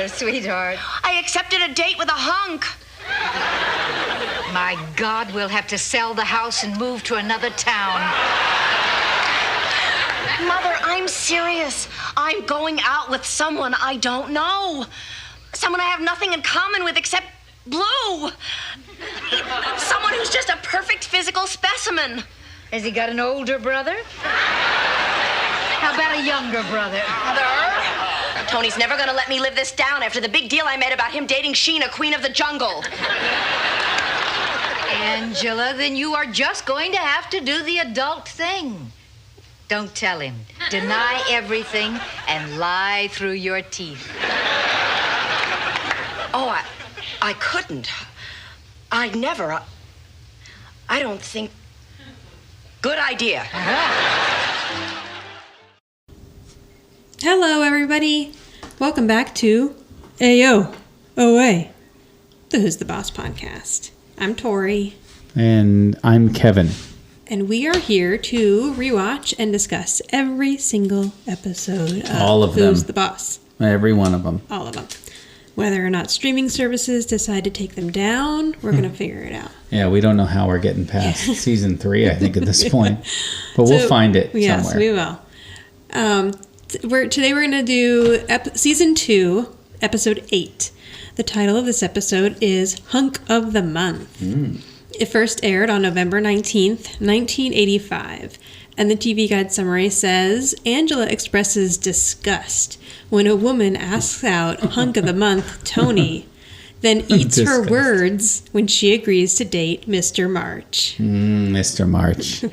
for, sweetheart? I accepted a date with a hunk. My God, we'll have to sell the house and move to another town. Mother, I'm serious. I'm going out with someone I don't know. Someone I have nothing in common with except blue. Someone who's just a perfect physical specimen. Has he got an older brother? How about a younger brother? Mother, Tony's never gonna let me live this down after the big deal I made about him dating Sheena, Queen of the Jungle. Angela, then you are just going to have to do the adult thing. Don't tell him. Deny everything and lie through your teeth. Oh, I couldn't. I'd never. I don't think. Good idea. Hello, everybody. Welcome back to Ayo, OA, the Who's the Boss podcast. I'm Tori. And I'm Kevin. And we are here to rewatch and discuss every single episode of All of Who's them. the Boss. Every one of them. All of them. Whether or not streaming services decide to take them down, we're going to figure it out. Yeah, we don't know how we're getting past season 3, I think, at this point. But we'll find it somewhere. Yes, we will. Today we're going to do season 2, episode 8. The title of this episode is Hunk of the Month. It first aired on November 19th, 1985. And the TV Guide summary says, Angela expresses disgust when a woman asks out Hunk of the Month, Tony, then eats her words when she agrees to date Mr. March. Mr. March.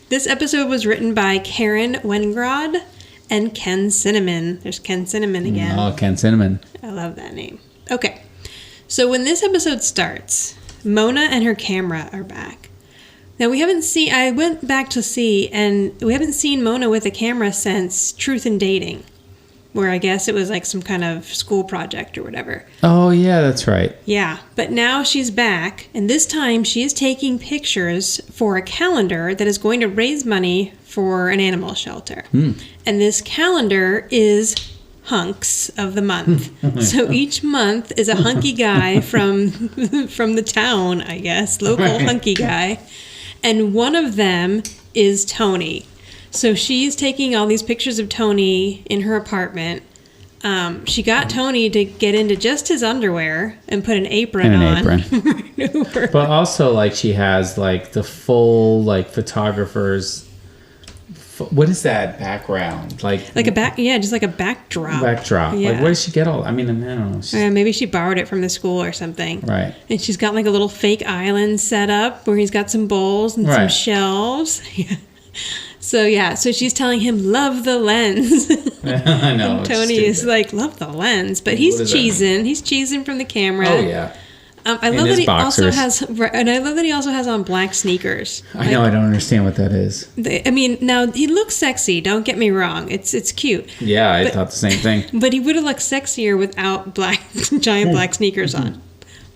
This episode was written by Karen Wengrod and Ken Cinnamon. There's Ken Cinnamon again. Oh, Ken Cinnamon. I love that name. Okay. So when this episode starts, Mona and her camera are back. Now, I went back to see, and we haven't seen Mona with a camera since Truth in Dating, where I guess it was like some kind of school project or whatever. Oh, yeah, that's right. Yeah, but now she's back, and this time she is taking pictures for a calendar that is going to raise money for an animal shelter. And this calendar is Hunks of the Month. So each month is a hunky guy from the town, I guess, local hunky guy. And one of them is Tony. So she's taking all these pictures of Tony in her apartment. She got Tony to get into just his underwear and put an apron on. But also, like, she has, like, the full, like, photographer's... What is that background? Like a back, just like a backdrop. Yeah. Like, where did she get all? I mean, I don't know. Maybe she borrowed it from the school or something. Right. And she's got like a little fake island set up where he's got some bowls and some shelves. So she's telling him, love the lens. I know. And Tony is like, love the lens, but he's cheesing. He's cheesing from the camera. Oh yeah. I love that he also has on black sneakers. I know. I don't understand what that is. Now he looks sexy. Don't get me wrong. It's cute. Yeah, I thought the same thing. But he would have looked sexier without giant black sneakers on.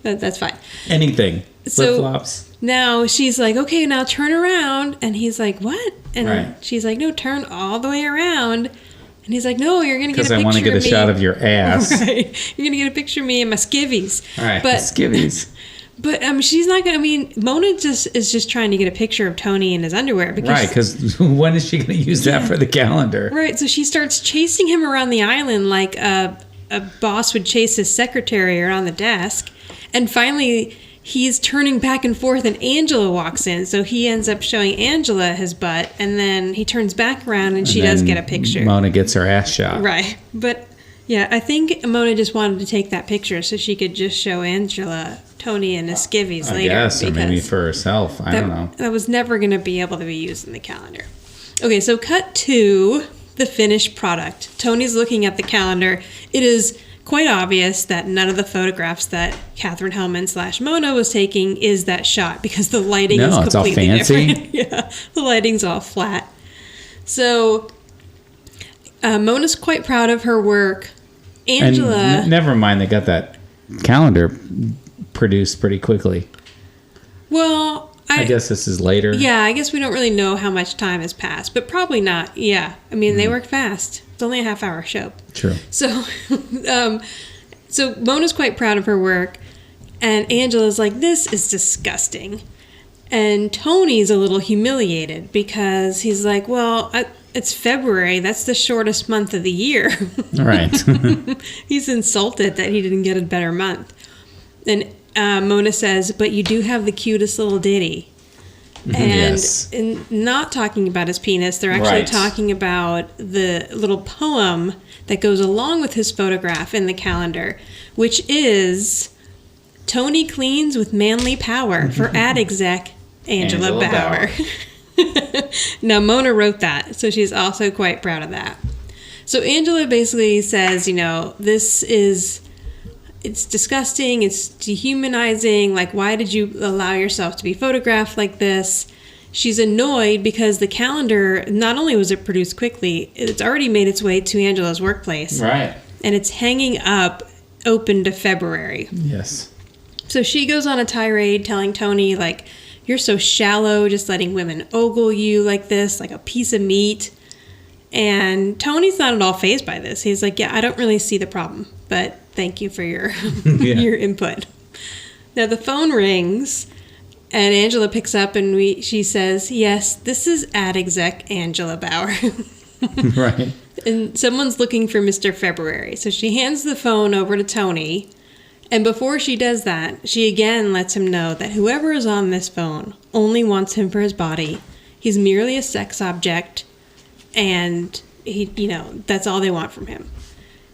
That's fine. Anything. Flip-flops. Now she's like, okay, now turn around. And he's like, what? And she's like, no, turn all the way around. And he's like, no, you're going to get a picture of me. Because I want to get a shot of your ass. Right. You're going to get a picture of me and my skivvies. All right, skivvies. But she's not going to, Mona is just trying to get a picture of Tony in his underwear. Because when is she going to use that for the calendar? Right, so she starts chasing him around the island like a boss would chase his secretary around the desk. And finally, he's turning back and forth and Angela walks in. So he ends up showing Angela his butt. And then he turns back around and she does get a picture. Mona gets her ass shot. Right. But yeah, I think Mona just wanted to take that picture so she could just show Angela Tony and his skivvies later. I guess, or maybe for herself. I don't know. That was never going to be able to be used in the calendar. Okay, so cut to the finished product. Tony's looking at the calendar. It is quite obvious that none of the photographs that Katherine Hellman / Mona was taking is that shot because the lighting is completely different. Yeah, the lighting's all flat. So Mona's quite proud of her work. Angela... And never mind, they got that calendar produced pretty quickly. Well, I guess this is later. Yeah, I guess we don't really know how much time has passed, but probably not. Yeah, I mean, they work fast. It's only a half-hour show. True. So, so Mona's quite proud of her work, and Angela's like, this is disgusting. And Tony's a little humiliated because he's like, well, it's February. That's the shortest month of the year. Right. He's insulted that he didn't get a better month. And Mona says, but you do have the cutest little ditty. And Yes. in not talking about his penis, they're actually Right. talking about the little poem that goes along with his photograph in the calendar, which is Tony cleans with manly power for ad exec Angela Bauer. Now, Mona wrote that, so she's also quite proud of that. So Angela basically says, it's disgusting, it's dehumanizing, like, why did you allow yourself to be photographed like this? She's annoyed because the calendar, not only was it produced quickly, it's already made its way to Angela's workplace. Right. And it's hanging up, open to February. Yes. So she goes on a tirade telling Tony, like, you're so shallow, just letting women ogle you like this, like a piece of meat. And Tony's not at all fazed by this. He's like, yeah, I don't really see the problem, but thank you for your your input. Now the phone rings, and Angela picks up, and she says, yes, this is ad exec Angela Bauer. Right. And someone's looking for Mr. February. So she hands the phone over to Tony. And before she does that, she again lets him know that whoever is on this phone only wants him for his body. He's merely a sex object, and that's all they want from him.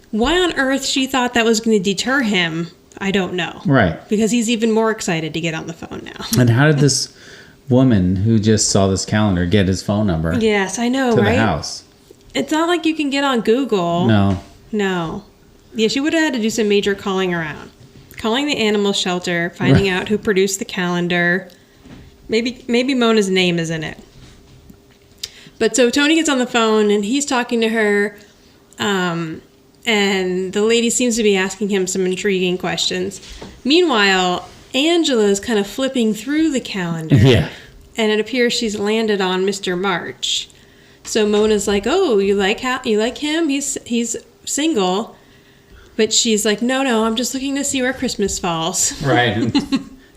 Why on earth she thought that was going to deter him, I don't know. Right. Because he's even more excited to get on the phone now. And how did this woman who just saw this calendar get his phone number? Yes, I know, to right? the house? It's not like you can get on Google. No. Yeah, she would have had to do some major calling around. Calling the animal shelter, finding out who produced the calendar. Maybe Mona's name is in it. But so Tony gets on the phone, and he's talking to her, and the lady seems to be asking him some intriguing questions. Meanwhile, Angela's kind of flipping through the calendar. Yeah. And it appears she's landed on Mr. March. So Mona's like, oh, you like him? He's single. But she's like, no, I'm just looking to see where Christmas falls. Right.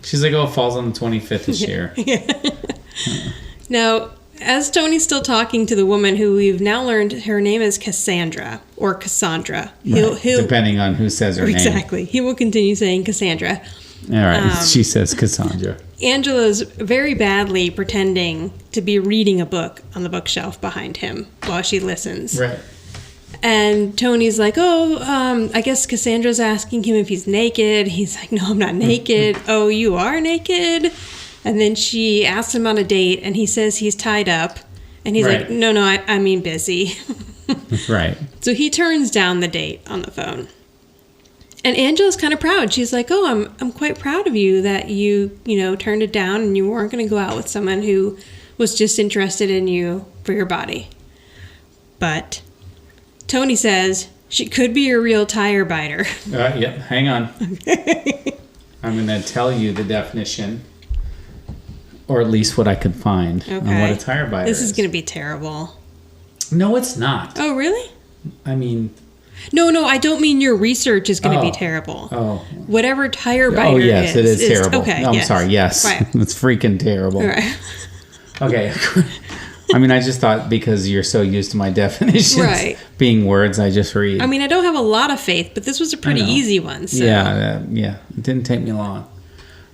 She's like, oh, it falls on the 25th this year. Now, as Tony's still talking to the woman who we've now learned her name is Cassandra, or Cassandra. Right. Depending on who says her name. Exactly. He will continue saying Cassandra. All right. She says Cassandra. Angela's very badly pretending to be reading a book on the bookshelf behind him while she listens. Right. And Tony's like, I guess Cassandra's asking him if he's naked. He's like, no, I'm not naked. Oh, you are naked? And then she asks him on a date, and he says he's tied up. And he's like, no, I mean busy. Right. So he turns down the date on the phone. And Angela's kind of proud. She's like, oh, I'm quite proud of you that you turned it down and you weren't going to go out with someone who was just interested in you for your body. But Tony says she could be a real tire biter. Yep. Hang on. I'm going to tell you the definition, or at least what I could find on what a tire biter is. This is going to be terrible. No, it's not. Oh, really? I mean... No, I don't mean your research is going to be terrible. Oh. Whatever tire biter is. Oh, yes, it is terrible. Okay, I'm sorry, yes. Right. It's freaking terrible. All right. Okay. I mean, I just thought because you're so used to my definitions being words I just read. I mean, I don't have a lot of faith, but this was a pretty easy one. So. Yeah. It didn't take me long.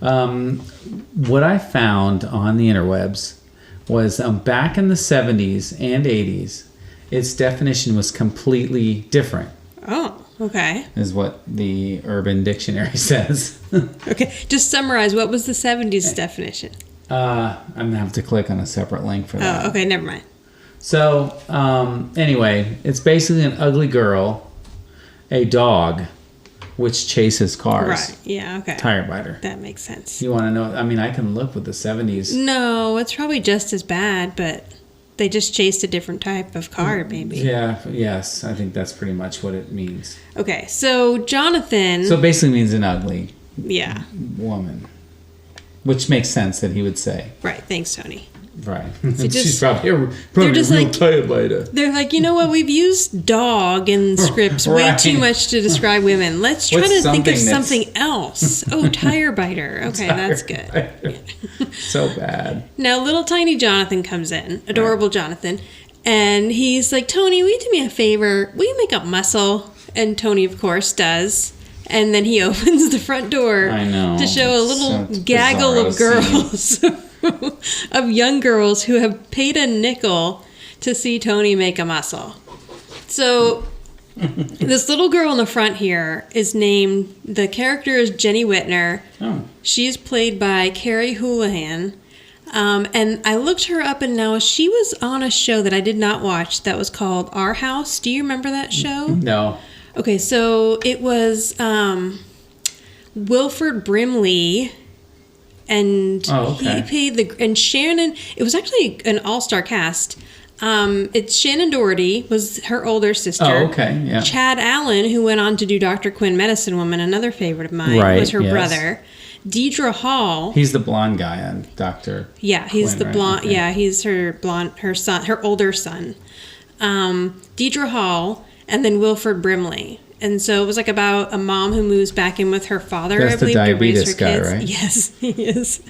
What I found on the interwebs was back in the 70s and 80s, its definition was completely different. Oh, okay. Is what the Urban Dictionary says. Okay, just summarize. What was the 70s definition? I'm going to have to click on a separate link for that. Oh, okay, never mind. So, anyway, it's basically an ugly girl, a dog, which chases cars. Right, yeah, okay. Tire biter. That makes sense. You want to know? I mean, I can look with the 70s. No, it's probably just as bad, but they just chased a different type of car, maybe. Yes, I think that's pretty much what it means. Okay, so Jonathan... So it basically means an ugly woman. Which makes sense that he would say. Right. Thanks, Tony. Right. just- She's probably they're just a real like- tired. They're like, you know what? We've used dog in scripts way Right. too much to describe women. Let's try What's to think of something something else. Oh, tire biter. Okay, that's good. So bad. Now, little tiny Jonathan comes in, adorable Jonathan, and he's like, Tony, will you do me a favor? Will you make up muscle? And Tony, of course, does. And then he opens the front door I know. to show a little It's gaggle of bizarro girls, of young girls who have paid a nickel to see Tony make a muscle. So this little girl in the front here is named, the character is Jenny Whitner. Oh. She's played by Carrie Houlihan. And I looked her up, and now she was on a show that I did not watch that was called Our House. Do you remember that show? No. Okay, so it was Wilford Brimley, and he played and Shannon. It was actually an all-star cast. It's Shannon Doherty was her older sister. Oh, okay, yeah. Chad Allen, who went on to do Dr. Quinn, Medicine Woman, another favorite of mine, Right, was her yes. brother. Deidre Hall. He's the blonde guy on Dr. Yeah, he's Quinn, the right? blonde. Okay. Yeah, he's her blonde, her son, her older son. Deidre Hall, and then Wilford Brimley. And so it was like about a mom who moves back in with her father, That's I believe, the to raise diabetes her guy, kids. right? Yes, he is.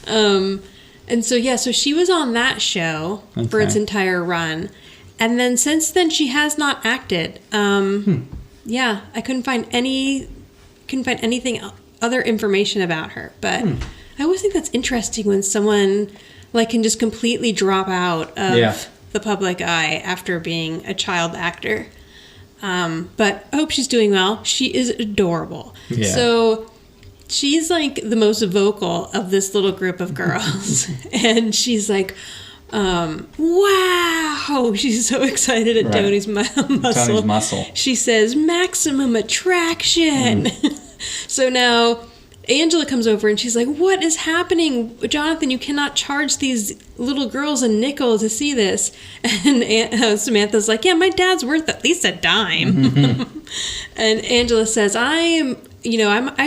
And so so she was on that show for its Okay. entire run, and then since then she has not acted. Yeah, I couldn't find anything other information about her, but I always think that's interesting when someone like can just completely drop out of the public eye after being a child actor. But I hope she's doing well. She is adorable. Yeah. So she's like the most vocal of this little group of girls. And she's like, wow. She's so excited at Right. Tony's muscle. Tony's muscle. She says, maximum attraction. So now Angela comes over and she's like, what is happening? Jonathan, you cannot charge these little girls a nickel to see this. And Samantha's like, yeah, my dad's worth at least a dime. And Angela says, I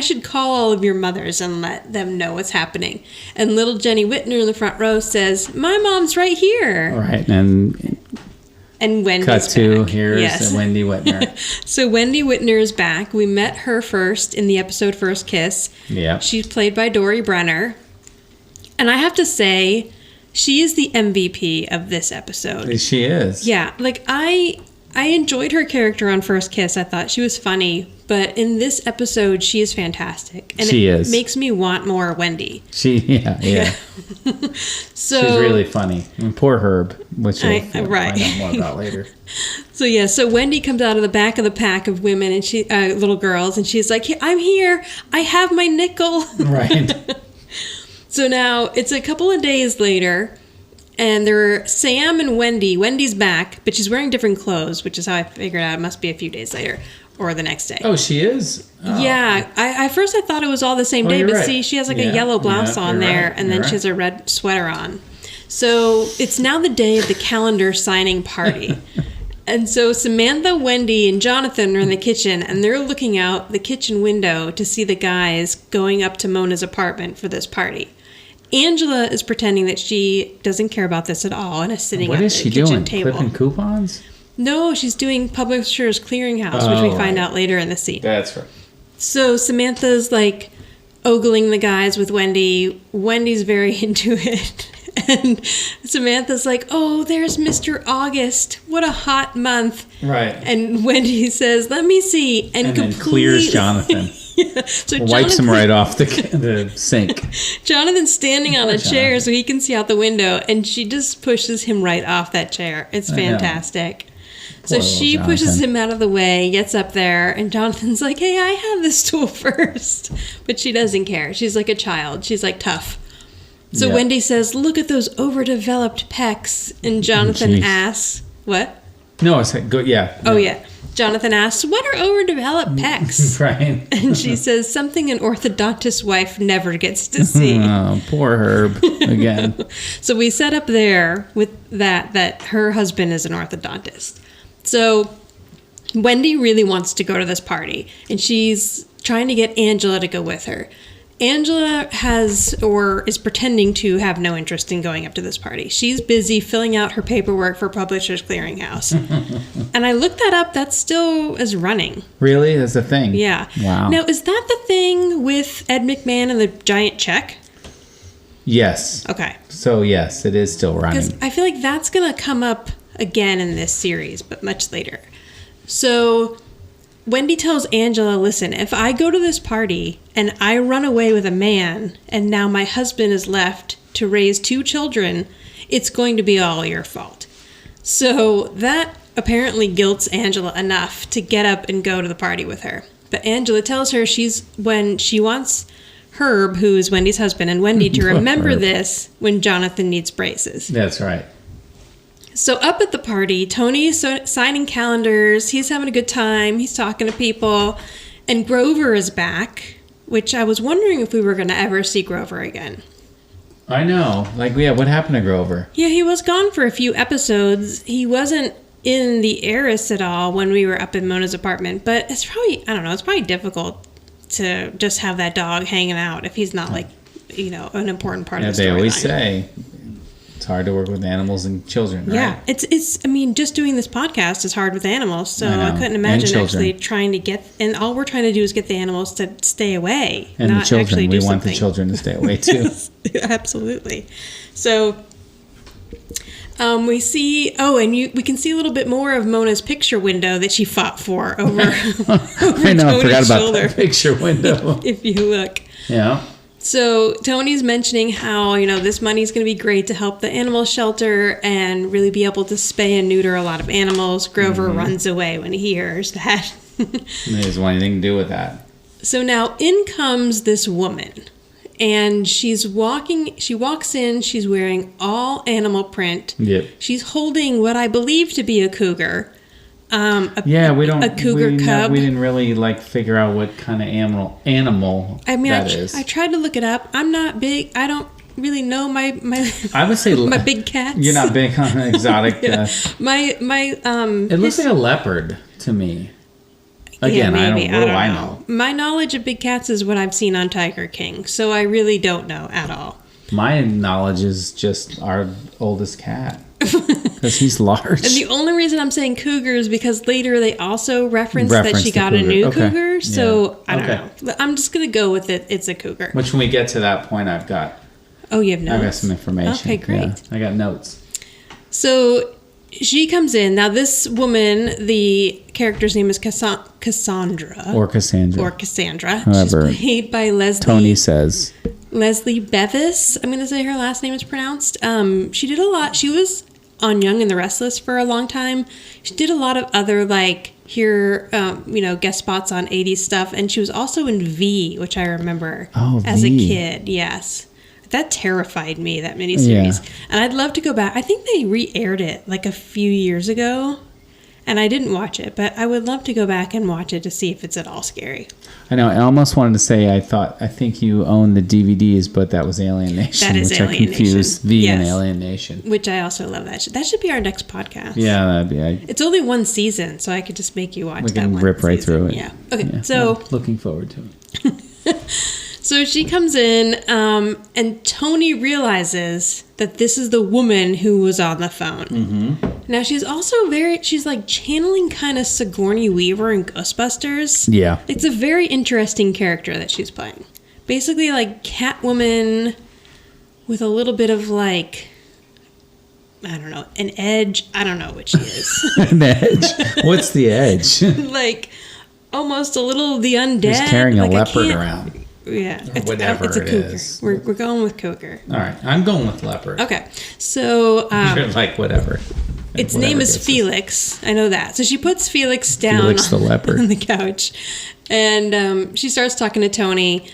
should call all of your mothers and let them know what's happening. And little Jenny Whitner in the front row says, my mom's right here. Right, And Wendy's cut to back. here's Yes. Wendy Whitner. So Wendy Whitner is back. We met her first in the episode First Kiss. Yeah. She's played by Dory Brenner. And I have to say, she is the MVP of this episode. She is. Yeah, like I enjoyed her character on First Kiss. I thought she was funny, but in this episode, she is fantastic, and She it is. makes me want more Wendy. Yeah. So She's really funny. And poor Herb, which we'll right. find out more about later. So Wendy comes out of the back of the pack of women and she little girls, and she's like, I'm here. I have my nickel. Right. So now it's a couple of days later. And they're Sam and Wendy. Wendy's back, but she's wearing different clothes, which is how I figured out it must be a few days later or the next day. Oh, she is? Oh. Yeah. I first I thought it was all the same day, you're but right. see, she has like Yeah, a yellow blouse yeah, on you're there, right, and then you're she has a red sweater on. So it's now the day of the calendar signing party. And so Samantha, Wendy, and Jonathan are in the kitchen, and they're looking out the kitchen window to see the guys going up to Mona's apartment for this party. Angela is pretending that she doesn't care about this at all and is sitting What at is the she kitchen doing? table. Clipping coupons? No, she's doing Publishers Clearinghouse, which we find right. out later in the scene. That's right. So Samantha's like ogling the guys with Wendy. Wendy's very into it. And Samantha's like, oh, there's Mr. August. What a hot month. Right. And Wendy says, let me see. And then clears Jonathan. Yeah. So Wipes him right off the sink. Jonathan's standing on a Poor chair Jonathan. so he can see out the window, and she just pushes him right off that chair. It's I know. fantastic. So Poor she little pushes Jonathan. him out of the way, gets up there, and Jonathan's like, hey, I have this tool first. But she doesn't care. She's like a child. She's like tough. So Yeah. Wendy says, look at those overdeveloped pecs. And Jonathan Jeez. asks, what? No, it's good. Yeah. Oh, yeah. Jonathan asks, what are overdeveloped pecs? Right. And she says, something an orthodontist's wife never gets to see. Oh, poor Herb again. So we set up there with that her husband is an orthodontist. So Wendy really wants to go to this party, and she's trying to get Angela to go with her. Angela has or is pretending to have no interest in going up to this party. She's busy filling out her paperwork for Publishers Clearinghouse. And I looked that up. That still is running. Really? That's a thing? Yeah. Wow. Now, is that the thing with Ed McMahon and the giant check? Yes. Okay. So, yes, it is still running. Because I feel like that's going to come up again in this series, but much later. So Wendy tells Angela, listen, if I go to this party and I run away with a man and now my husband is left to raise 2 children, it's going to be all your fault. So that apparently guilts Angela enough to get up and go to the party with her. But Angela tells her when she wants Herb, who is Wendy's husband, and Wendy to remember this when Jonathan needs braces. That's right. So up at the party, Tony's signing calendars. He's having a good time. He's talking to people. And Grover is back, which I was wondering if we were going to ever see Grover again. I know. What happened to Grover? Yeah, he was gone for a few episodes. He wasn't in the Heiress at all when we were up in Mona's apartment. But it's probably, I don't know, it's probably difficult to just have that dog hanging out if he's not an important part of the story. They always say it's hard to work with animals and children, right? Yeah, it's. I mean, just doing this podcast is hard with animals, so I couldn't imagine actually trying to get. And all we're trying to do is get the animals to stay away, and not the children. Actually do we want something. the children to stay away too. Absolutely. So, we see. Oh, and we can see a little bit more of Mona's picture window that she fought for over. over I know. Tony's I forgot about shoulder, that picture window. if you look. Yeah. So Tony's mentioning how, this money's going to be great to help the animal shelter and really be able to spay and neuter a lot of animals. Grover runs away when he hears that. He doesn't want anything to do with that. So now in comes this woman. And she walks in, she's wearing all animal print. Yep. She's holding what I believe to be a cougar. A cougar cub. We didn't really figure out what kind of animal that is. I tried to look it up. I'm not big. I don't really know my I would say my big cats. You're not big on exotic. Yeah. It looks like a leopard to me. Again, yeah, maybe. I don't know. My knowledge of big cats is what I've seen on Tiger King, so I really don't know at all. My knowledge is just our oldest cat. Because he's large. And the only reason I'm saying cougar is because later they also reference that she got a new cougar. So, I don't know. I'm just going to go with it. It's a cougar. Which, when we get to that point, I've got... Oh, you have notes? I've got some information. Okay, great. Yeah, I got notes. So, she comes in. Now, this woman, the character's name is Cassandra. Or Cassandra. However, she's played by Leslie... Tony says... Leslie Bevis, I'm going to say her last name is pronounced. She did a lot. She was on Young and the Restless for a long time. She did a lot of other guest spots on 80s stuff. And she was also in V, which I remember as a kid. Yes. That terrified me, that miniseries. Yeah. And I'd love to go back. I think they re-aired it a few years ago. And I didn't watch it, but I would love to go back and watch it to see if it's at all scary. I know. I almost wanted to say I think you own the DVDs, but that was Alien Nation. That is which Alien I confused Nation. V and Alien Nation. Which I also love that. That should be our next podcast. Yeah, that'd be. It's only one season, so I could just make you watch that one. We can rip right through it. Yeah. Okay. So I'm looking forward to it. So she comes in, and Tony realizes that this is the woman who was on the phone. Mm-hmm. Now, she's also she's channeling kind of Sigourney Weaver in Ghostbusters. Yeah. It's a very interesting character that she's playing. Basically, Catwoman with a little bit of I don't know, an edge. I don't know what she is. An edge? What's the edge? Almost a little the undead. She's carrying a leopard around. Yeah, it's a cougar. Is. We're going with cougar. All right, I'm going with leopard. Okay, so you're whatever. Its name is Felix. I know that. So she puts Felix down Felix the leopard on the couch, and she starts talking to Tony.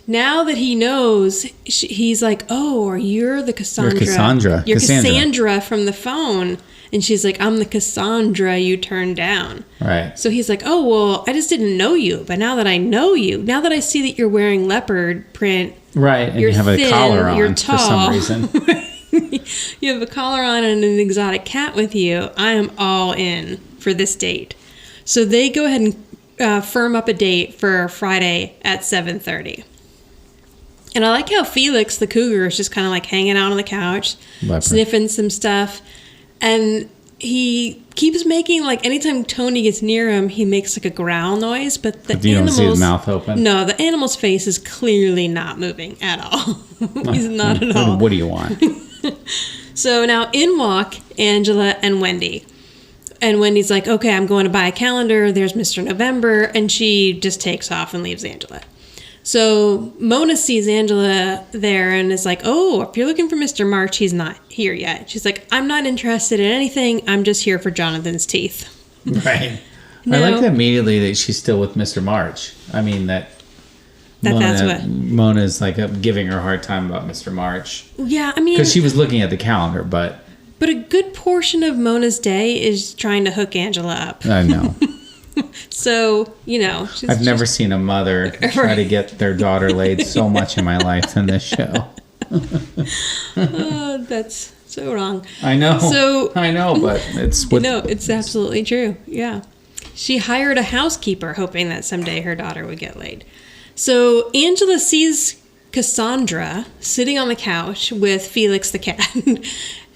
Now that he knows, he's like, "Oh, you're the Cassandra. You're Cassandra from the phone." And she's like, I'm the Cassandra you turned down. Right. So he's like, oh, well, I just didn't know you. But now that I know you, now that I see that you're wearing leopard print. Right. And you have a collar on you're tall, for some reason. You have a collar on and an exotic cat with you. I am all in for this date. So they go ahead and firm up a date for Friday at 7:30. And I like how Felix, the cougar, is just kind of like hanging out on the couch, sniffing some stuff. And he keeps making, like, anytime Tony gets near him, he makes like a growl noise. But the you don't see his mouth open? No, the animal's face is clearly not moving at all. He's not at all. What do you want? So now in walk Angela and Wendy. And Wendy's like, okay, I'm going to buy a calendar. There's Mr. November. And she just takes off and leaves Angela. So Mona sees Angela there and is like, oh, if you're looking for Mr. March, he's not here yet. She's like, I'm not interested in anything. I'm just here for Jonathan's teeth. Right. No. I like that immediately that she's still with Mr. March. I mean, that's what Mona's like giving her a hard time about Mr. March. Yeah, I mean, because she was looking at the calendar, but a good portion of Mona's day is trying to hook Angela up. I know. So, I've never seen a mother try to get their daughter laid so much in my life than this show. Oh, that's so wrong. I know. But it's it's absolutely true. Yeah. She hired a housekeeper hoping that someday her daughter would get laid. So Angela sees Cassandra sitting on the couch with Felix the cat.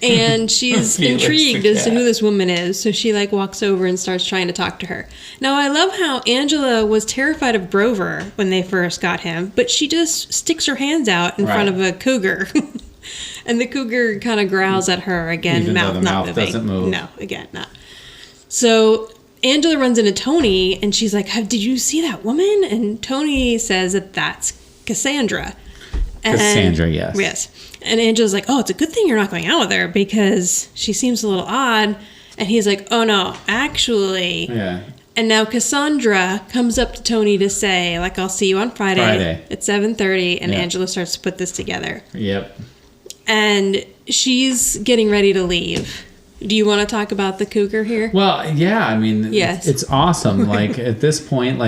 And she's intrigued as to who this woman is. So she walks over and starts trying to talk to her. Now, I love how Angela was terrified of Grover when they first got him. But she just sticks her hands out in front of a cougar. And the cougar kind of growls at her again. Even though the mouth moving. Doesn't move. No, again, not. So Angela runs into Tony. And she's like, did you see that woman? And Tony says that that's Cassandra. Cassandra, yes. Yes. And Angela's like, oh, it's a good thing you're not going out with her because she seems a little odd. And he's like, oh, no, actually. Yeah. And now Cassandra comes up to Tony to say, I'll see you on Friday. At 7:30. And Angela starts to put this together. Yep. And she's getting ready to leave. Do you want to talk about the cougar here? Well, yeah. I mean, yes. It's awesome. At this point,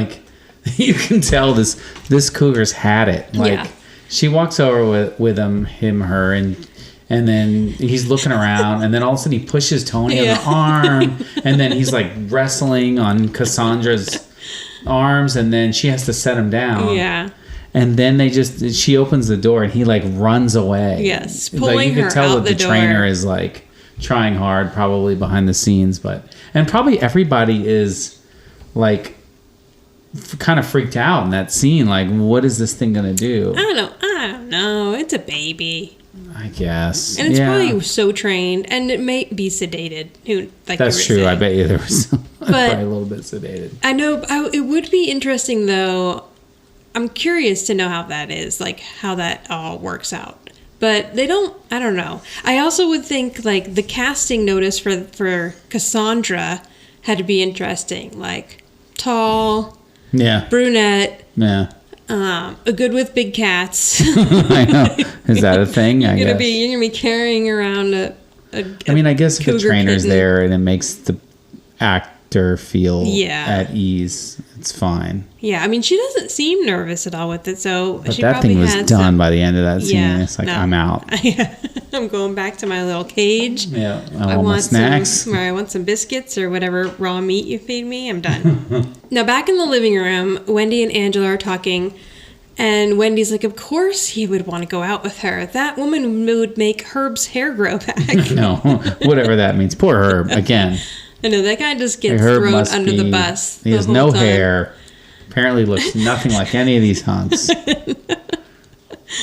you can tell this cougar's had it. She walks over with her, and then he's looking around, and then all of a sudden he pushes Tony on the arm, and then he's wrestling on Cassandra's arms, and then she has to set him down. Yeah. And then she opens the door, and he runs away. Yes, pulling her out the door. You can tell that the trainer is trying hard, probably behind the scenes, and probably everybody is kind of freaked out in that scene. What is this thing gonna do? I don't know. It's a baby, I guess, and it's probably so trained, and it may be sedated. That's true. I bet you there was probably a little bit sedated. I know. It would be interesting though. I'm curious to know how that is, how that all works out. But they don't. I don't know. I also would think the casting notice for Cassandra had to be interesting. Tall. Yeah. Brunette. Yeah. Good with big cats. I know. Is that a thing? You're gonna be carrying around a I guess if the trainer's kitten there and it makes the actor feel at ease, it's fine. Yeah, she doesn't seem nervous at all with it. So but she that probably thing was done by the end of that scene. Yeah, it's I'm out. I'm going back to my little cage. Yeah, I want snacks. I want some biscuits or whatever raw meat you feed me. I'm done. Now back in the living room, Wendy and Angela are talking, and Wendy's like, "Of course he would want to go out with her. That woman would make Herb's hair grow back." No, whatever that means. Poor Herb again. I know that guy just gets thrown under the bus. He has no hair. Apparently looks nothing like any of these hunks.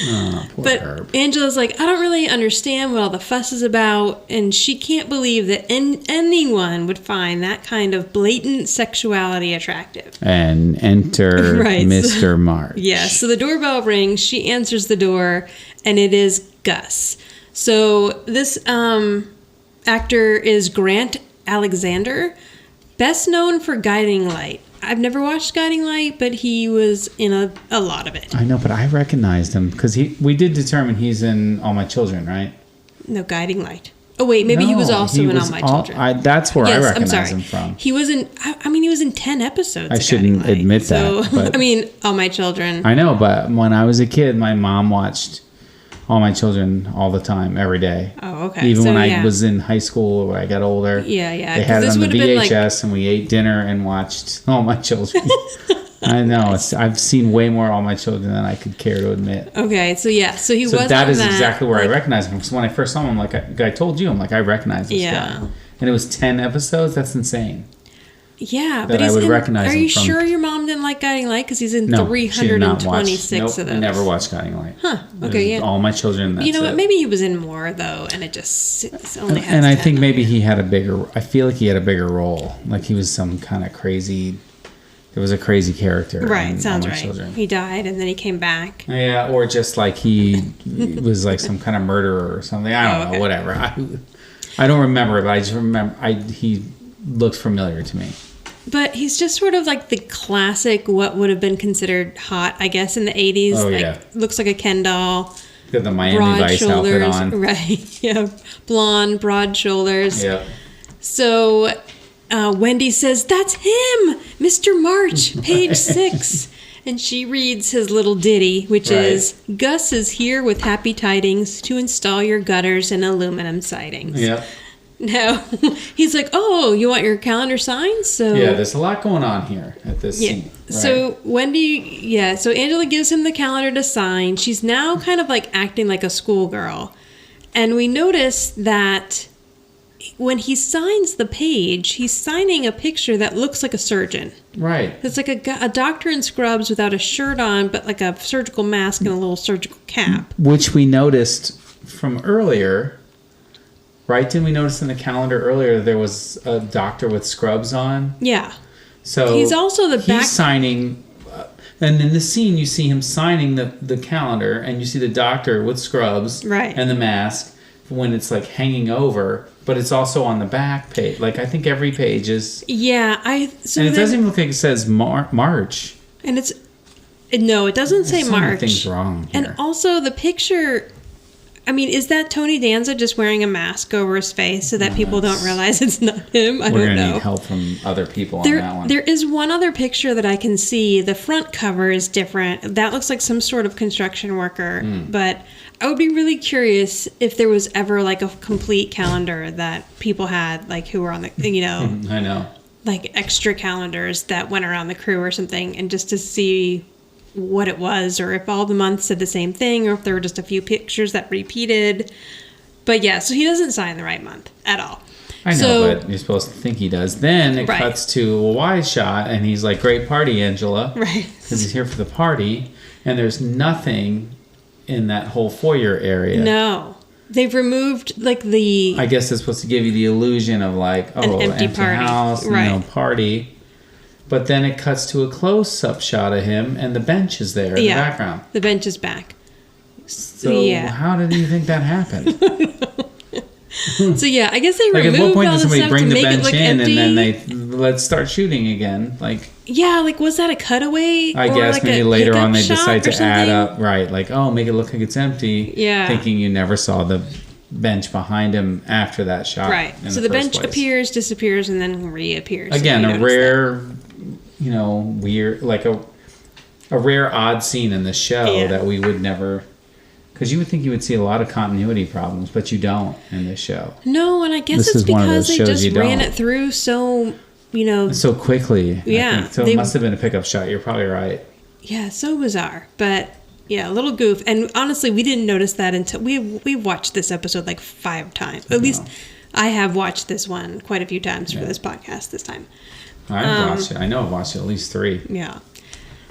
Oh, poor Herb. Angela's like, I don't really understand what all the fuss is about, and she can't believe that anyone would find that kind of blatant sexuality attractive. And enter Mr. March. Yeah, so the doorbell rings, she answers the door, and it is Gus. So this actor is Grant Alexander, best known for Guiding Light. I've never watched Guiding Light, but he was in a lot of it. I know, but I recognized him because we did determine he's in All My Children, right? No, Guiding Light. Oh wait, maybe he was also in All My Children. That's where I recognize him from. He was in. He was in 10 episodes. I shouldn't admit that. But All My Children. I know, but when I was a kid, my mom watched All My Children all the time, every day. Oh, okay. Even when I was in high school or when I got older. Yeah. They had it on the VHS, and we ate dinner and watched All My Children. I know. I've seen way more All My Children than I could care to admit. Okay, so he was on that is exactly where I recognize him. Because when I first saw him, I'm like, I told you, I'm like, I recognize this guy. And it was 10 episodes? That's insane. Yeah, but I would recognize him. Are you sure your mom didn't like Guiding Light? Because he's in 326 of those. Never watched Guiding Light. Huh. Okay, yeah. All My Children. That's you know what? it. Maybe he was in more though, and it's only. And I think maybe he had a bigger. I feel like he had a bigger role. Like he was some kind of crazy. There was a crazy character. Right. Sounds All My right. Children. He died and then he came back. Yeah, or just like he was like some kind of murderer or something. I don't know. Whatever. I don't remember, but I just remember he looked familiar to me. But he's just sort of like the classic, what would have been considered hot, I guess, in the 80s. Oh, like, yeah. Looks like a Ken doll. Got the Miami broad Vice shoulders, outfit on. Right, yeah. Blonde, broad shoulders. Yeah. So Wendy says, "That's him! Mr. March, page 6." And she reads his little ditty, which is, "Gus is here with happy tidings to install your gutters and aluminum sidings." Yeah. Now, he's like, "Oh, you want your calendar signed?" So yeah, there's a lot going on here at this scene. Right? So so Angela gives him the calendar to sign. She's now kind of like acting like a schoolgirl. And we notice that when he signs the page, he's signing a picture that looks like a surgeon. Right. It's like a doctor in scrubs without a shirt on, but like a surgical mask and a little surgical cap. Which we noticed from earlier. Right? Didn't we notice in the calendar earlier there was a doctor with scrubs on? Yeah. So he's also he's signing, and in the scene you see him signing the calendar, and you see the doctor with scrubs and the mask when it's like hanging over, but it's also on the back page. Like I think every page is. Yeah, and it doesn't even look like it says March. And it doesn't say March. Many things wrong here. And also the picture. I mean, is that Tony Danza just wearing a mask over his face so that people don't realize it's not him? I don't know. We're going to need help from other people on that one. There is one other picture that I can see. The front cover is different. That looks like some sort of construction worker. But I would be really curious if there was ever like a complete calendar that people had, like who were on the, I know. Like extra calendars that went around the crew or something, and just to see what it was, or if all the months said the same thing, or if there were just a few pictures that repeated. But yeah, so he doesn't sign the right month at all. I know, but you're supposed to think he does. Then it cuts to a wide shot, and he's like, "Great party, Angela." Right. Because he's here for the party, and there's nothing in that whole foyer area. No. They've removed, like, the... I guess it's supposed to give you the illusion of, like, an empty party. House, party. But then it cuts to a close-up shot of him, and the bench is there in the background. The bench is back. So how did you think that happened? So yeah, I guess they like removed at what point all does the somebody stuff bring to the make bench it look in, empty? and then let's start shooting again? Like was that a cutaway? I guess like maybe later on they decide to add up, make it look like it's empty. Yeah, thinking you never saw the bench behind him after that shot. Right. So the bench appears, disappears, and then reappears. Again, a rare, weird, like a rare odd scene in the show that we would never. Because you would think you would see a lot of continuity problems, but you don't in this show. No, and I guess it's because they just ran it through so, so quickly. Yeah. So it must have been a pickup shot. You're probably right. Yeah, so bizarre. But, yeah, a little goof. And honestly, we didn't notice that until we've watched this episode like 5 times. At least I have watched this one quite a few times for this podcast this time. I've watched it. I know I've watched it at least 3. Yeah.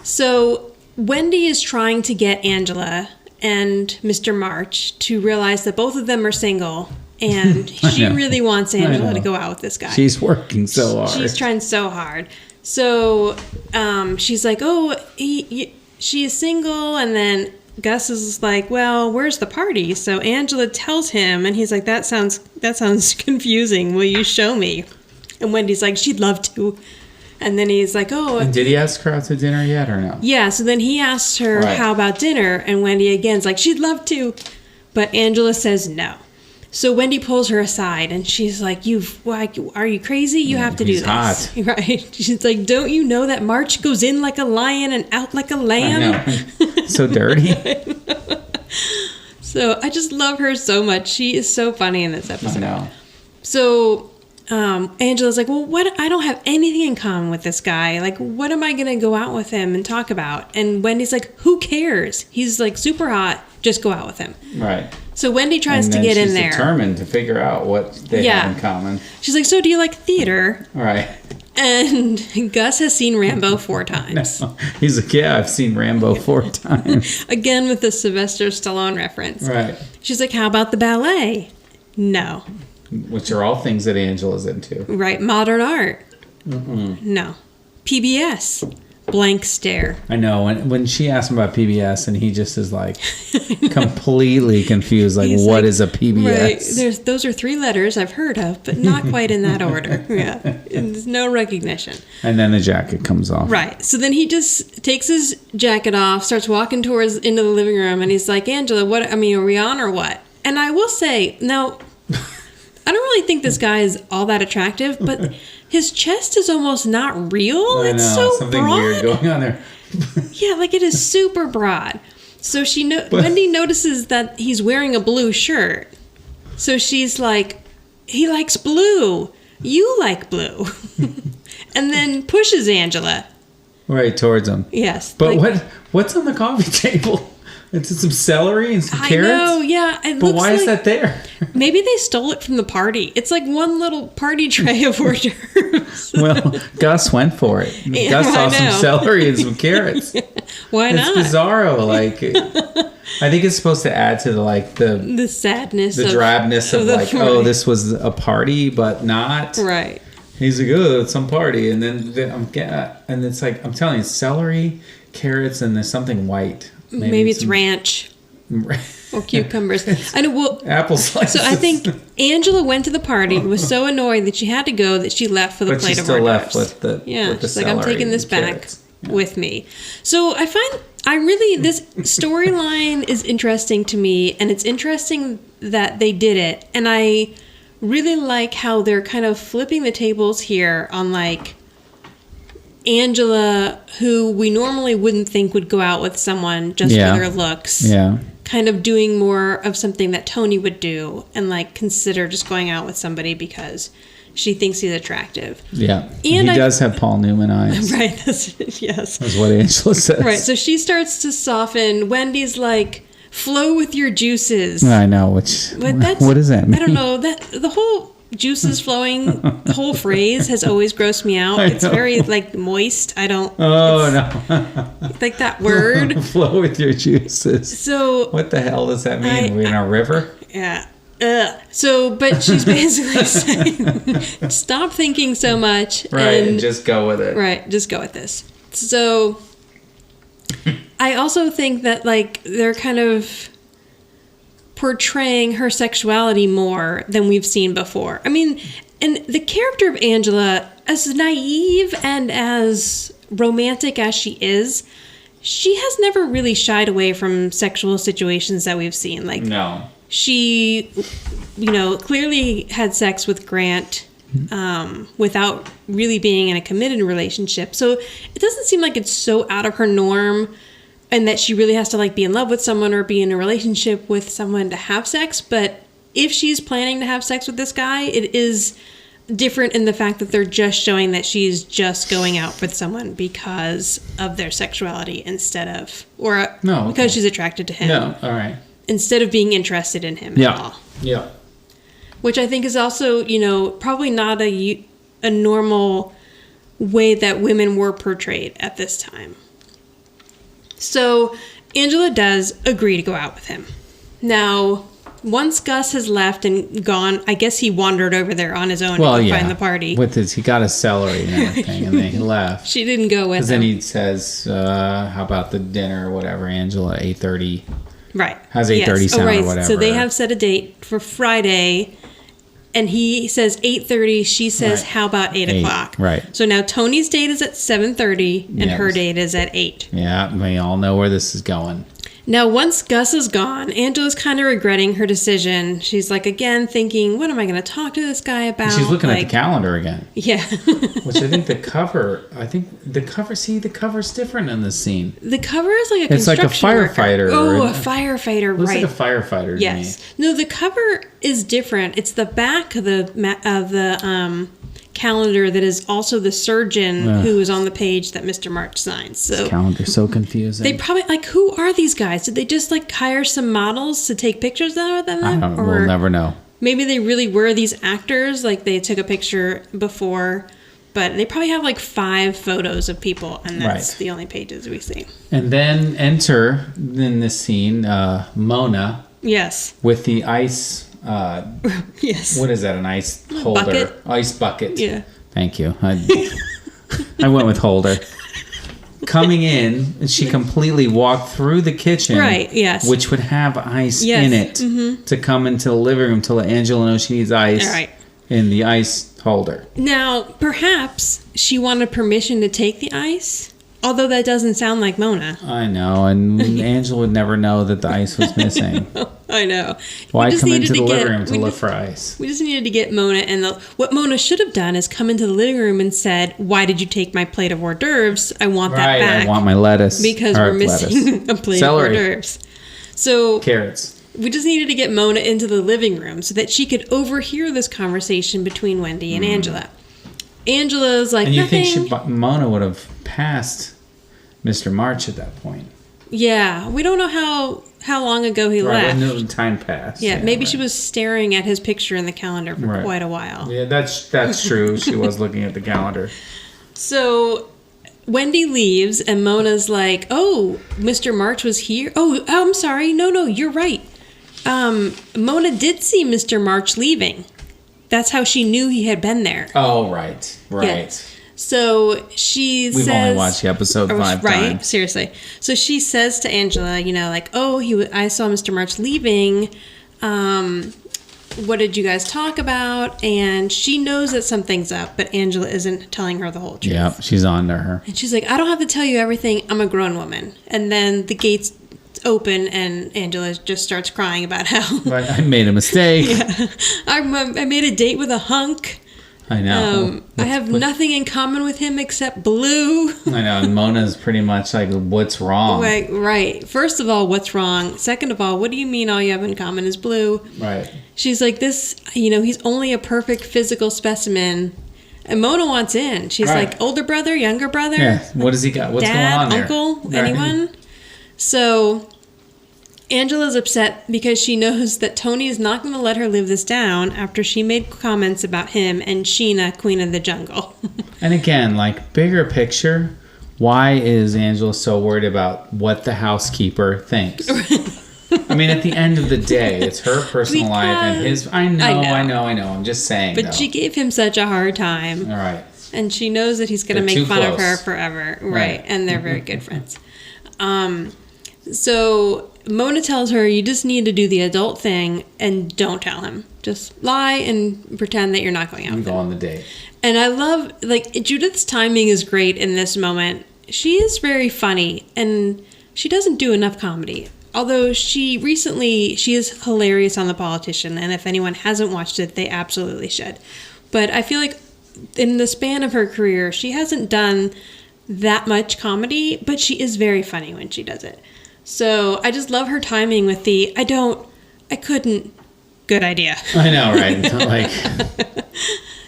So Wendy is trying to get Angela and Mr. March to realize that both of them are single, and she really wants Angela to go out with this guy. She's working so hard. She's trying so hard. So she's like, she is single, and then Gus is like, well, where's the party? So Angela tells him, and he's like, that sounds confusing. Will you show me? And Wendy's like, she'd love to. And then he's like, And did he ask her out to dinner yet or no? Yeah, so then he asks her, how about dinner? And Wendy again's like, she'd love to. But Angela says no. So Wendy pulls her aside, and she's like, are you crazy? You have to do this. Hot. Right? She's like, don't you know that March goes in like a lion and out like a lamb? I know. So dirty. So I just love her so much. She is so funny in this episode. I know. So Angela's like, well, what? I don't have anything in common with this guy. Like, what am I going to go out with him and talk about? And Wendy's like, who cares? He's like super hot. Just go out with him. Right. So Wendy tries to get in there. She's determined to figure out what they have in common. She's like, so do you like theater? Right. And Gus has seen Rambo 4 times. No. He's like, yeah, I've seen Rambo 4 times. Again with the Sylvester Stallone reference. Right. She's like, how about the ballet? No. Which are all things that Angela's into. Right. Modern art. No. PBS. Blank stare. I know. When she asked him about PBS, and he just is like completely confused. Like, what is a PBS? Right. Those are 3 letters I've heard of, but not quite in that order. Yeah. There's no recognition. And then the jacket comes off. Right. So then he just takes his jacket off, starts walking towards into the living room, and he's like, Angela, are we on or what? And I will say, now, I don't really think this guy is all that attractive, but his chest is almost not real. I it's know, so something broad. weird going on there. Yeah, like it is super broad. So Wendy notices that he's wearing a blue shirt. So she's like, he likes blue. You like blue. And then pushes Angela. Right, towards him. Yes. But what's on the coffee table? It's some celery and some carrots? I know, yeah. But why is that there? Maybe they stole it from the party. It's like one little party tray of hors d'oeuvres. Well, Gus went for it. Yeah, Gus saw some celery and some carrots. Why not? It's bizarro. Like, I think it's supposed to add to the sadness, the drabness of like, party. Oh, this was a party, but not. Right. He's like, oh, it's some party, and then and it's like, I'm telling you, celery, carrots, and there's something white. Maybe it's ranch or cucumbers. I know. Well, apple slices. So I think Angela went to the party, was so annoyed that she had to go that she left for the plate of hors d'oeuvres. But she still left with the she's like, I'm taking this back Yeah. with me. So I find this storyline is interesting to me, and it's interesting that they did it, and I really like how they're kind of flipping the tables here on like Angela, who we normally wouldn't think would go out with someone just for their looks. Yeah. Kind of doing more of something that Tony would do and like consider just going out with somebody because she thinks he's attractive. Yeah. And he does have Paul Newman eyes. Right. Yes. That's what Angela says. Right. So she starts to soften. Wendy's like, flow with your juices. I know. What does that mean? I don't know. The whole juices flowing, the whole phrase has always grossed me out. It's very like moist. I don't. Oh no! Like that word. Flow with your juices. So what the hell does that mean? Are we in a river? Yeah. So, but she's basically saying, stop thinking so much. Right, and just go with it. Right, just go with this. So, I also think that like they're kind of portraying her sexuality more than we've seen before. I mean, and the character of Angela, as naive and as romantic as she is, she has never really shied away from sexual situations that we've seen. Like, no. She, clearly had sex with Grant without really being in a committed relationship. So it doesn't seem like it's so out of her norm and that she really has to like be in love with someone or be in a relationship with someone to have sex. But if she's planning to have sex with this guy, it is different in the fact that they're just showing that she's just going out with someone because of their sexuality instead of, because she's attracted to him. No, all right. Instead of being interested in him at all. Yeah. Which I think is also, probably not a normal way that women were portrayed at this time. So Angela does agree to go out with him. Now, once Gus has left and gone, I guess he wandered over there on his own to find the party. He got his celery and everything, and then he left. She didn't go with him. Then he says, how about the dinner or whatever, Angela, 8:30. Right. How's 8:30 sound or whatever? So they have set a date for Friday, and he says 8:30. She says, how about 8 o'clock? Right. So now Tony's date is at 7:30, and her date is at 8. Yeah, we all know where this is going. Now, once Gus is gone, Angela's kind of regretting her decision. She's like, again, thinking, what am I going to talk to this guy about? She's looking at the calendar again. Yeah. Which I think the cover's different in this scene. The cover is like it's like a firefighter. Worker. Oh, a firefighter, looks right. Looks like a firefighter to me. No, the cover is different. It's the back of the calendar that is also the surgeon who is on the page that Mr. March signs. So this calendar's so confusing. They probably, like, who are these guys? Did they just, like, hire some models to take pictures of them? We'll never know. Maybe they really were these actors, like they took a picture before, but they probably have like 5 photos of people, and that's the only pages we see. And then enter in this scene Mona. Yes. With the ice. Yes. What is that? An ice holder? Bucket? Ice bucket. Yeah. Thank you. I went with holder. Coming in, and she completely walked through the kitchen. Right, yes. Which would have ice in it to come into the living room to let Angela know she needs ice in the ice holder. Now, perhaps she wanted permission to take the ice, although that doesn't sound like Mona. I know, and Angela would never know that the ice was missing. I know. Why come into the living room to look for ice? We just needed to get Mona, and what Mona should have done is come into the living room and said, "Why did you take my plate of hors d'oeuvres? I want that back. I want my lettuce. Because we're missing a plate of hors d'oeuvres." So carrots. We just needed to get Mona into the living room so that she could overhear this conversation between Wendy and Angela. Angela's like, and you nothing. think Mona would have passed Mr. March at that point? Yeah, we don't know how long ago he left. No time passed. Yeah, maybe she was staring at his picture in the calendar for quite a while. Yeah, that's true. She was looking at the calendar. So Wendy leaves, and Mona's like, "Oh, Mr. March was here? Oh, I'm sorry. No, you're right. Mona did see Mr. March leaving. That's how she knew he had been there." Oh, right. Yeah. So she says... We've only watched the episode 5 times. Right, seriously. So she says to Angela, like, "Oh, I saw Mr. March leaving. What did you guys talk about?" And she knows that something's up, but Angela isn't telling her the whole truth. Yep, she's on to her. And she's like, "I don't have to tell you everything. I'm a grown woman." And then the gates open, and Angela just starts crying about how... I made a mistake. Yeah. I made a date with a hunk. I know. I have nothing in common with him except blue. I know. And Mona's pretty much like, what's wrong? Right. First of all, what's wrong? Second of all, what do you mean all you have in common is blue? Right. She's like, this, he's only a perfect physical specimen. And Mona wants in. She's like, older brother, younger brother? Yeah. What does he got? What's Dad, going on there? uncle, anyone? So Angela's upset because she knows that Tony is not going to let her live this down after she made comments about him and Sheena, Queen of the Jungle. And again, like, bigger picture, why is Angela so worried about what the housekeeper thinks? I mean, at the end of the day, it's her personal life and his... I know. I'm just saying, But she gave him such a hard time. All right. And she knows that he's going to make fun of her forever. Right. And they're very good friends. So Mona tells her, you just need to do the adult thing and don't tell him. Just lie and pretend that you're not going out with him. Go on the date. And I love, Judith's timing is great in this moment. She is very funny, and she doesn't do enough comedy. Although she is hilarious on The Politician, and if anyone hasn't watched it, they absolutely should. But I feel like in the span of her career, she hasn't done that much comedy, but she is very funny when she does it. So I just love her timing with the I couldn't, good idea. I know, right?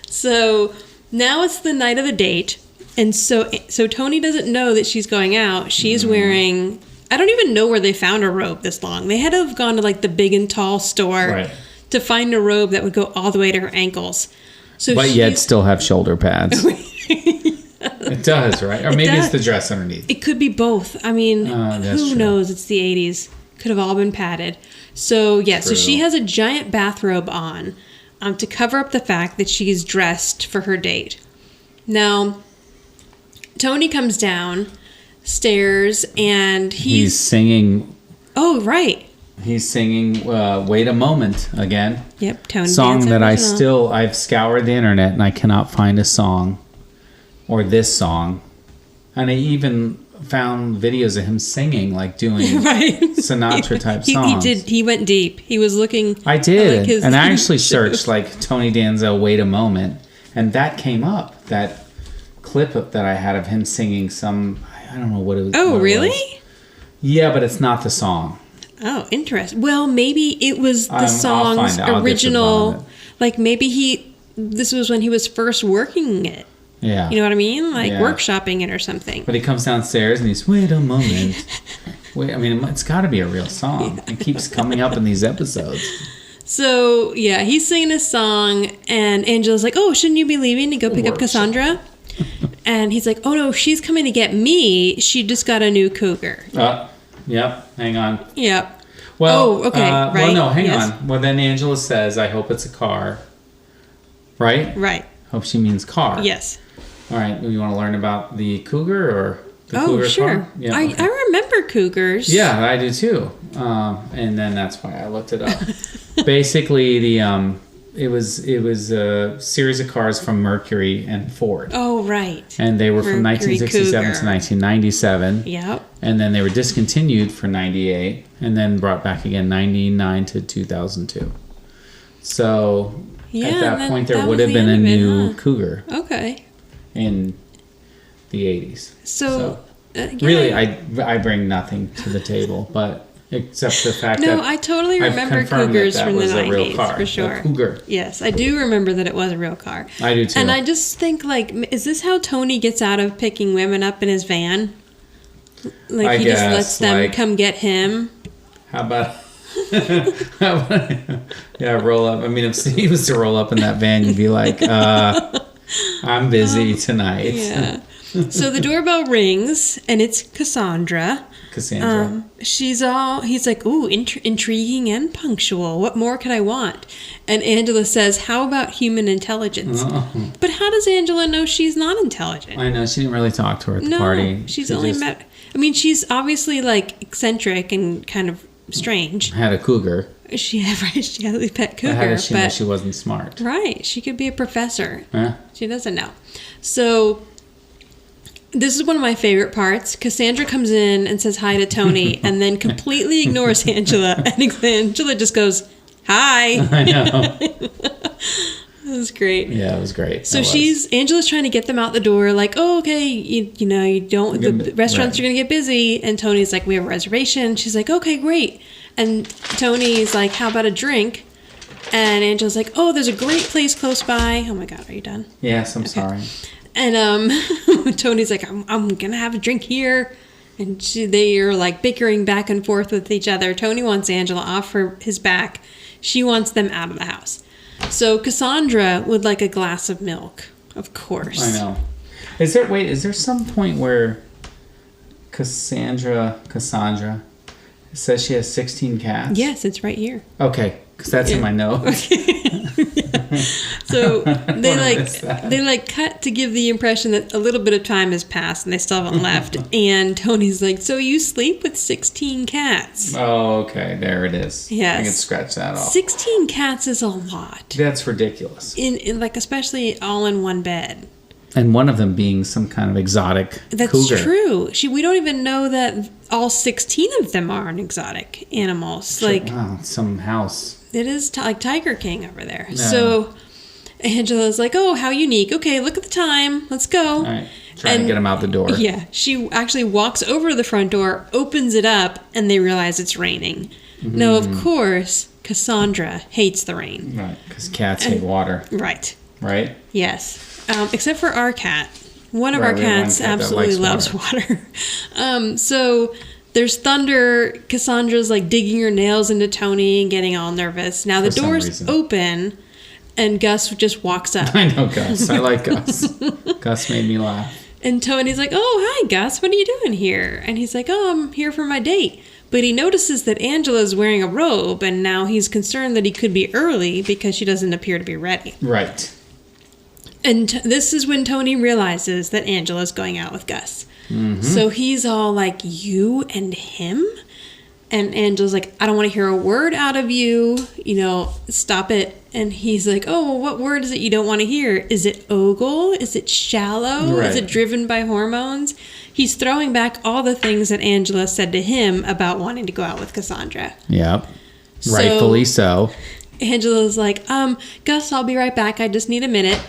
So now it's the night of the date, and so Tony doesn't know that she's going out. She's wearing, I don't even know where they found a robe this long. They had to have gone to the Big and Tall store to find a robe that would go all the way to her ankles. But yet still have shoulder pads. It does, right? Or maybe it's the dress underneath. It could be both. I mean, who knows? It's the 80s. Could have all been padded. So, yeah. True. So she has a giant bathrobe on to cover up the fact that she's dressed for her date. Now, Tony comes downstairs and he's singing. Oh, right. He's singing Wait a Moment again. Yep, Tony song Danza that I've scoured the internet and I cannot find a song or this song. And I even found videos of him singing, doing Sinatra type songs. He went deep. He was looking. I did. And I actually searched Tony Danza Wait a Moment. And that came up. That clip that I had of him singing some, I don't know what it was. Oh, really? Yeah, but it's not the song. Oh, interesting. Well, maybe it was the I'll song's find out. I'll get to the bottom of original. it. Like maybe this was when he was first working it. Yeah. You know what I mean? Like Yeah. workshopping it or something. But he comes downstairs and he's, wait a moment. Wait, I mean, it's got to be a real song. It keeps coming up in these episodes. So, yeah, he's singing a song, and Angela's like, oh, shouldn't you be leaving to go pick up Cassandra? And he's like, oh, no, she's coming to get me. She just got a new cougar. Yep, hang on. Yep. Well, okay, right. Well, no, hang Yes. on. Well, then Angela says, I hope it's a car. Right? Right. Hope she means car. Yes. All right, you want to learn about the cougar or the Oh, cougar sure. car? Yeah, I okay. remember cougars. Yeah, I do too. And then that's why I looked it up. Basically, it was a series of cars from Mercury and Ford. Oh, right. And they were from Mercury 1967 to Cougar. 1997. Yep. And then they were discontinued for 98 and then brought back again 99 to 2002. So Yeah, at that and point that there was would have the been a end of it, new huh? Cougar Okay. in the 80s. So yeah. Really, I bring nothing to the table, but except the fact that No, I totally I've remember confirmed cougars that from the was a real 90s, car, for sure. a cougar. Yes, I do remember that it was a real car. I do too. And I just think, like, is this how Tony gets out of picking women up in his van? Like, I he guess, just lets them like- come get him? How about roll up? I mean, if he was to roll up in that van, you'd be like, I'm busy tonight. Yeah. So the doorbell rings, and it's Cassandra. Cassandra. He's like, ooh, intriguing and punctual. What more could I want? And Angela says, how about human intelligence? Oh. But how does Angela know she's not intelligent? I know, she didn't really talk to her at the party. She's She only just met... I mean, she's obviously, like, eccentric and kind of strange. had a cougar. She has a pet cougar, How did she know but... she wasn't smart? Right, she could be a professor. Huh? She doesn't know. So... This is one of my favorite parts. Cassandra comes in and says hi to Tony and then completely ignores Angela. And Angela just goes, hi. I know. That was great. Yeah, it was great. So It was. Angela's trying to get them out the door, like, oh, okay, you don't, the restaurants Right. are going to get busy. And Tony's like, we have a reservation. She's like, okay, great. And Tony's like, how about a drink? And Angela's like, oh, there's a great place close by. Oh my God, are you done? Yes, I'm sorry. And Tony's like, I'm gonna have a drink here, and they are like bickering back and forth with each other. Tony wants Angela off his back. She wants them out of the house. So Cassandra would like a glass of milk, of course. I know. Is there some point where Cassandra says she has 16 cats? Yes, it's right here. Okay, because that's in my notes. So missed that. they cut to give the impression that a little bit of time has passed and they still haven't left. And Tony's like, so you sleep with 16 cats? Oh, okay, there it is. Yes. I can scratch that off. 16 cats is a lot. That's ridiculous. In like, especially all in one bed. And one of them being some kind of exotic That's cougar. true. We don't even know that all 16 of them are exotic animals. Like, Wow, some house. it is like Tiger King over there. Yeah. So Angela's like, oh, how unique. Okay, look at the time. Let's go. All right, trying to get him out the door. Yeah, she actually walks over to the front door, opens it up, and they realize it's raining. Mm-hmm. Now, of course, Cassandra hates the rain. Right, because cats hate water, Right. right? Yes. Except for our cat. One of Right, our we have one cats cat that absolutely likes loves water. So there's thunder. Cassandra's like digging her nails into Tony and getting all nervous. Now the For some door's reason. open and Gus just walks up. I know Gus. I like Gus. Gus made me laugh. And Tony's like, oh, hi, Gus. What are you doing here? And he's like, oh, I'm here for my date. But he notices that Angela's wearing a robe, and now he's concerned that he could be early because she doesn't appear to be ready. Right. And this is when Tony realizes that Angela's going out with Gus. Mm-hmm. So he's all like, you and him? And Angela's like, I don't want to hear a word out of you. Stop it. And he's like, oh, what word is it you don't want to hear? Is it ogle? Is it shallow? Right. Is it driven by hormones? He's throwing back all the things that Angela said to him about wanting to go out with Cassandra. Yep. So- Rightfully so. Angela's like, Gus, I'll be right back. I just need a minute.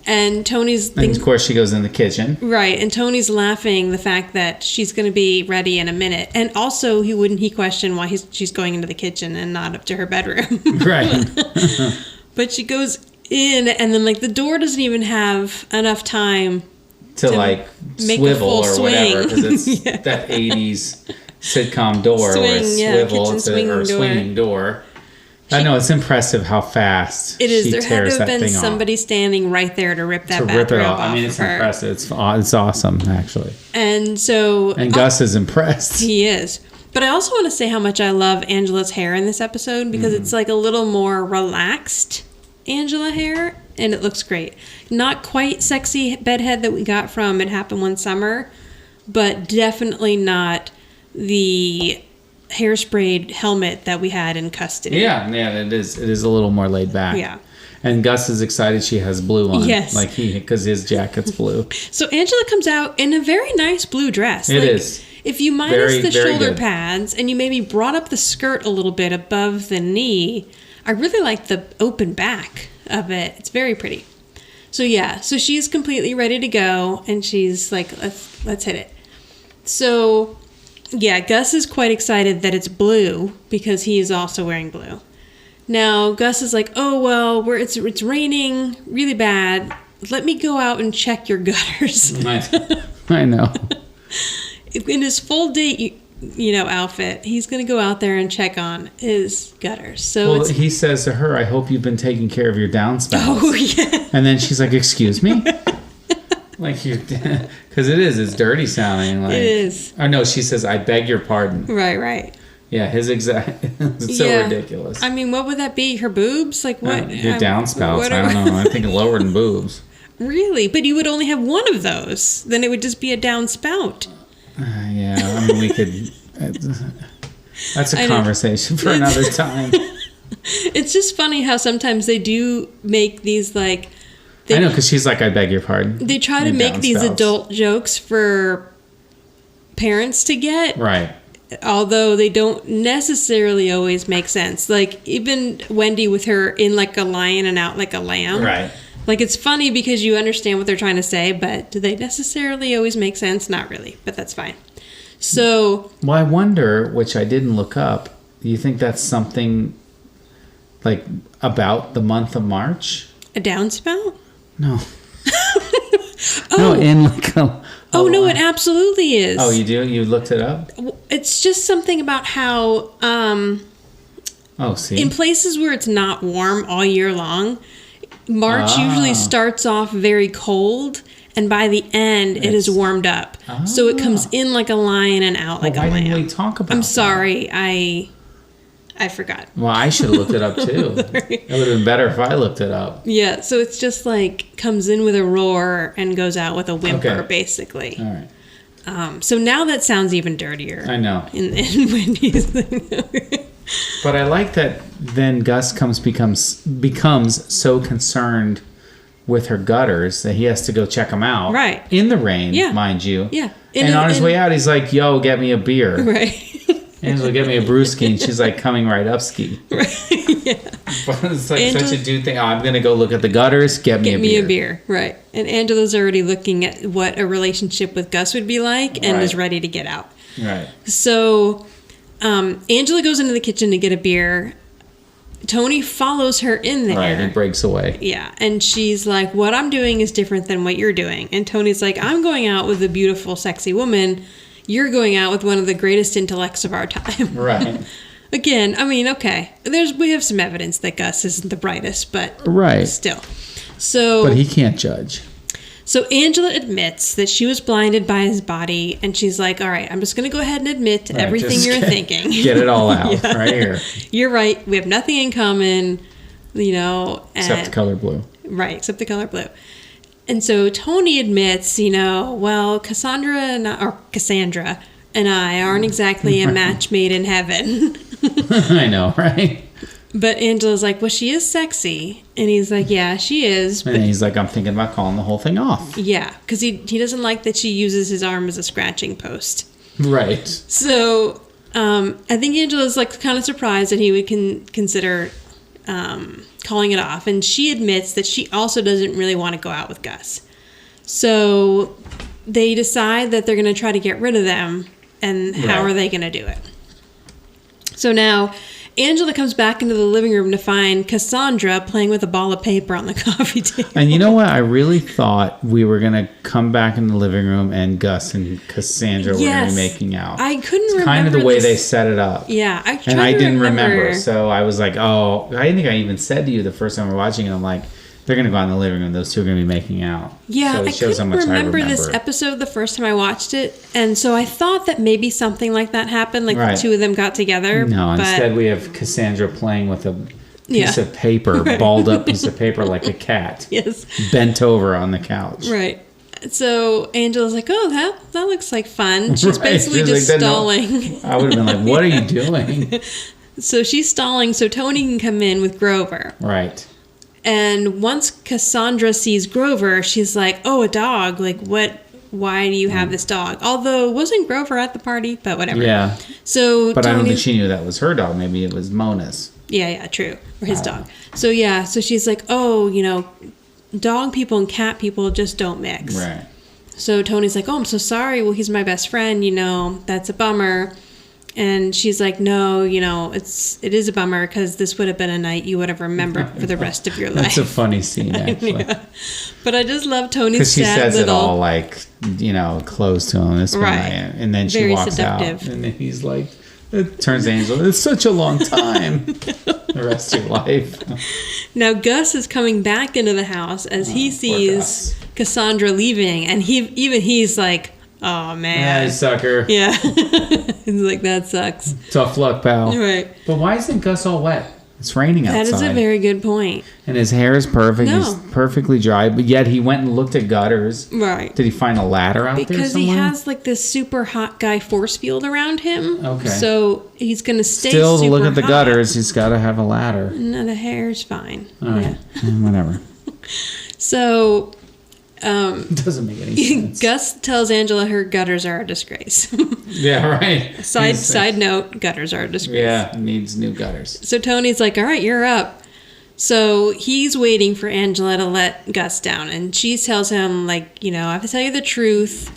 And And of course she goes in the kitchen. Right, and Tony's laughing the fact that she's going to be ready in a minute. And also, he question why she's going into the kitchen and not up to her bedroom. Right. But she goes in, and then like the door doesn't even have enough time to like make swivel or swing. whatever, because it's that 80s sitcom door Swing, or a swivel or swinging door. I know, it's impressive how fast it is. she There had tears to have that been thing somebody off. standing right there to rip that To bathrobe rip it off. off I mean, it's of her. impressive. It's awesome, actually. And so... And Gus is impressed. He is. But I also want to say how much I love Angela's hair in this episode, because it's like a little more relaxed Angela hair, and it looks great. Not quite sexy bedhead that we got from It Happened One Summer, but definitely not the hairsprayed helmet that we had in Custody. Yeah, it is. It is a little more laid back. Yeah. And Gus is excited she has blue on. Yes. Like because his jacket's blue. So Angela comes out in a very nice blue dress. It is. If you minus Very, the very shoulder good. pads and you maybe brought up the skirt a little bit above the knee, I really like the open back of it. It's very pretty. So yeah, so she's completely ready to go, and she's like, let's hit it. So yeah, Gus is quite excited that it's blue because he is also wearing blue. Now Gus is like, oh well, it's raining really bad. Let me go out and check your gutters. I know. In his full date, outfit, he's going to go out there and check on his gutters. So he says to her, I hope you've been taking care of your downspouts. Oh, yeah. And then she's like, excuse me? Like, because it's dirty sounding. Like, It is. Oh, no, she says, I beg your pardon. Right. Yeah, his exact, it's so ridiculous. I mean, what would that be? Her boobs? Like what? Your downspouts, I don't know. I think lower than boobs. Really? But you would only have one of those. Then it would just be a downspout. Yeah, I mean, we could... That's a conversation for another time. It's just funny how sometimes they do make these, like... I know, because she's like, I beg your pardon. They try to make these adult jokes for parents to get. Right. Although they don't necessarily always make sense. Like, even Wendy with her in like a lion and out like a lamb. Right. Like, it's funny because you understand what they're trying to say, but do they necessarily always make sense? Not really, but that's fine. So... Well, I wonder, which I didn't look up, do you think that's something, like, about the month of March? A downspout? No. No, in like a... Oh, no, it absolutely is. Oh, you do? You looked it up? It's just something about how... see? In places where it's not warm all year long... March usually starts off very cold, and by the end, it is warmed up. So it comes in like a lion and out like a lamb. Why didn't we talk about I'm that? sorry, I forgot. Well, I should have looked it up too. It would have been better if I looked it up. Yeah, so it's just like comes in with a roar and goes out with a whimper, basically. All right. So now that sounds even dirtier. I know. In Wendy's thing. But I like that then Gus becomes so concerned with her gutters that he has to go check them out. Right. In the rain, mind you. Yeah. And on his way out, he's like, yo, get me a beer. Right. Angela, get me a brewski. And she's like, coming right up ski. Right, yeah. But it's like such a dude thing. Oh, I'm going to go look at the gutters. Get me a beer. Right. And Angela's already looking at what a relationship with Gus would be like and is ready to get out. Right. So... Angela goes into the kitchen to get a beer. Tony follows her in there. Right, he breaks away. Yeah, and she's like, what I'm doing is different than what you're doing. And Tony's like, I'm going out with a beautiful, sexy woman. You're going out with one of the greatest intellects of our time. Right. Again, I mean, okay. We have some evidence that Gus isn't the brightest, but still. So, but he can't judge. So Angela admits that she was blinded by his body, and she's like, all right, I'm just going to go ahead and admit to everything you're thinking. Get it all out right here. You're right. We have nothing in common, except the color blue. Right, except the color blue. And so Tony admits, well, Cassandra and I aren't exactly a match made in heaven. I know, right? But Angela's like, well, she is sexy. And he's like, yeah, she is. And he's like, I'm thinking about calling the whole thing off. Yeah, because he doesn't like that she uses his arm as a scratching post. Right. So I think Angela's like kind of surprised that he would consider calling it off. And she admits that she also doesn't really want to go out with Gus. So they decide that they're going to try to get rid of them. And how are they going to do it? So now Angela comes back into the living room to find Cassandra playing with a ball of paper on the coffee table. And you know what? I really thought we were going to come back in the living room and Gus and Cassandra were going to be making out. I couldn't remember. Kind of the way they set it up. Yeah. I didn't remember. So I was like, oh, I think I even said to you the first time we were watching it, I'm like, they're going to go out in the living room. Those two are going to be making out. Yeah, so it shows how much I remember this episode the first time I watched it. And so I thought that maybe something like that happened. Like the two of them got together. No, instead we have Cassandra playing with a piece of paper, balled up piece of paper like a cat. Yes. Bent over on the couch. Right. So Angela's like, oh, that looks like fun. She's basically just like, stalling. I would have been like, what are you doing? So she's stalling so Tony can come in with Grover. Right. And once Cassandra sees Grover, she's like, oh, a dog. Like, what? Why do you have this dog? Although, wasn't Grover at the party? But whatever. Yeah. So, but I don't think she knew that was her dog. Maybe it was Mona's. Yeah, true. Or his dog. So, so she's like, oh, dog people and cat people just don't mix. Right. So Tony's like, oh, I'm so sorry. Well, he's my best friend. That's a bummer. And she's like, no, it is a bummer because this would have been a night you would have remembered for the rest of your life. That's a funny scene, actually. But I just love Tony's because she sad says little... it all like, close to him. This right. And then she walks seductive. out. And then he's like, it turns to Angel, it's such a long time. The rest of your life. Now Gus is coming back into the house as he sees Cassandra leaving. And he's like, oh, man. Yeah, sucker. Yeah. He's like, that sucks. Tough luck, pal. Right. But why isn't Gus all wet? It's raining outside. That is a very good point. And his hair is perfect. No. He's perfectly dry. But yet he went and looked at gutters. Right. Did he find a ladder out there somewhere? Because he has like this super hot guy force field around him. Okay. So he's going to stay Still, super to look at the hot. gutters, he's got to have a ladder. No, the hair's fine. All right. Whatever. So... doesn't make any sense. Gus tells Angela her gutters are a disgrace. Yeah, right. Side note, gutters are a disgrace. Yeah, needs new gutters. So Tony's like, all right, you're up. So he's waiting for Angela to let Gus down. And she tells him, like, I have to tell you the truth.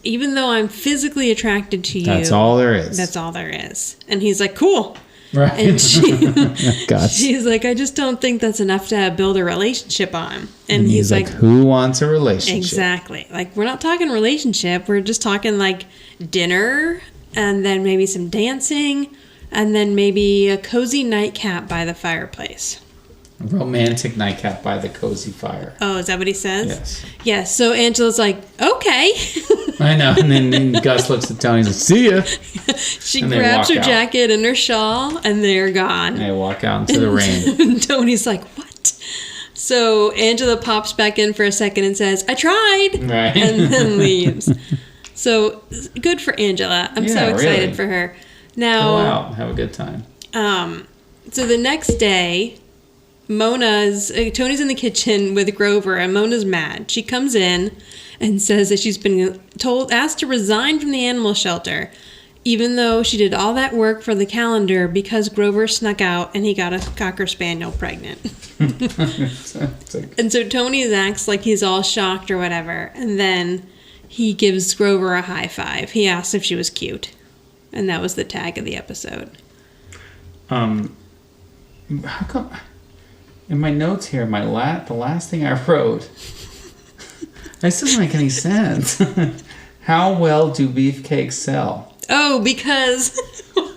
Even though I'm physically attracted to you. That's all there is. That's all there is. And he's like, cool. Right. And she's like, I just don't think that's enough to build a relationship on. And he's like, who wants a relationship? Exactly. Like, we're not talking relationship. We're just talking like dinner and then maybe some dancing and then maybe a cozy nightcap by the fireplace. A romantic nightcap by the cozy fire. Oh, is that what he says? Yes. Yes. So Angela's like, okay. I know. And then Gus looks at Tony and says, see ya. She grabs her jacket and her shawl and they're gone. And they walk out into the rain. And Tony's like, what? So Angela pops back in for a second and says, I tried. Right. And then leaves. So good for Angela. I'm so excited for her. Now, go out. Have a good time. So the next day... Tony's in the kitchen with Grover and Mona's mad. She comes in and says that she's been asked to resign from the animal shelter, even though she did all that work for the calendar because Grover snuck out and he got a Cocker Spaniel pregnant. And so Tony acts like he's all shocked or whatever. And then he gives Grover a high five. He asks if she was cute. And that was the tag of the episode. How come... In my notes here, the last thing I wrote, this doesn't make any sense. How well do beefcakes sell? Oh, because...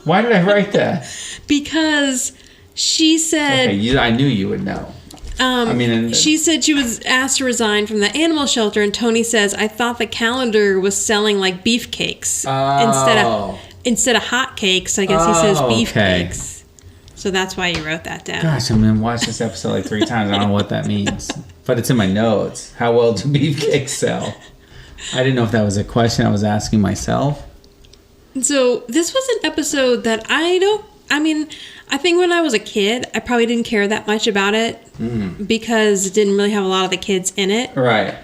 Why did I write that? Because she said... Okay, I knew you would know. She said she was asked to resign from the animal shelter, and Tony says, I thought the calendar was selling like beefcakes instead of hot cakes. I guess he says beefcakes. So that's why you wrote that down. Gosh, I'm going to watch this episode like 3 times. I don't know what that means. But it's in my notes. How well do beefcakes sell? I didn't know if that was a question I was asking myself. So this was an episode that I think when I was a kid, I probably didn't care that much about it because it didn't really have a lot of the kids in it. Right.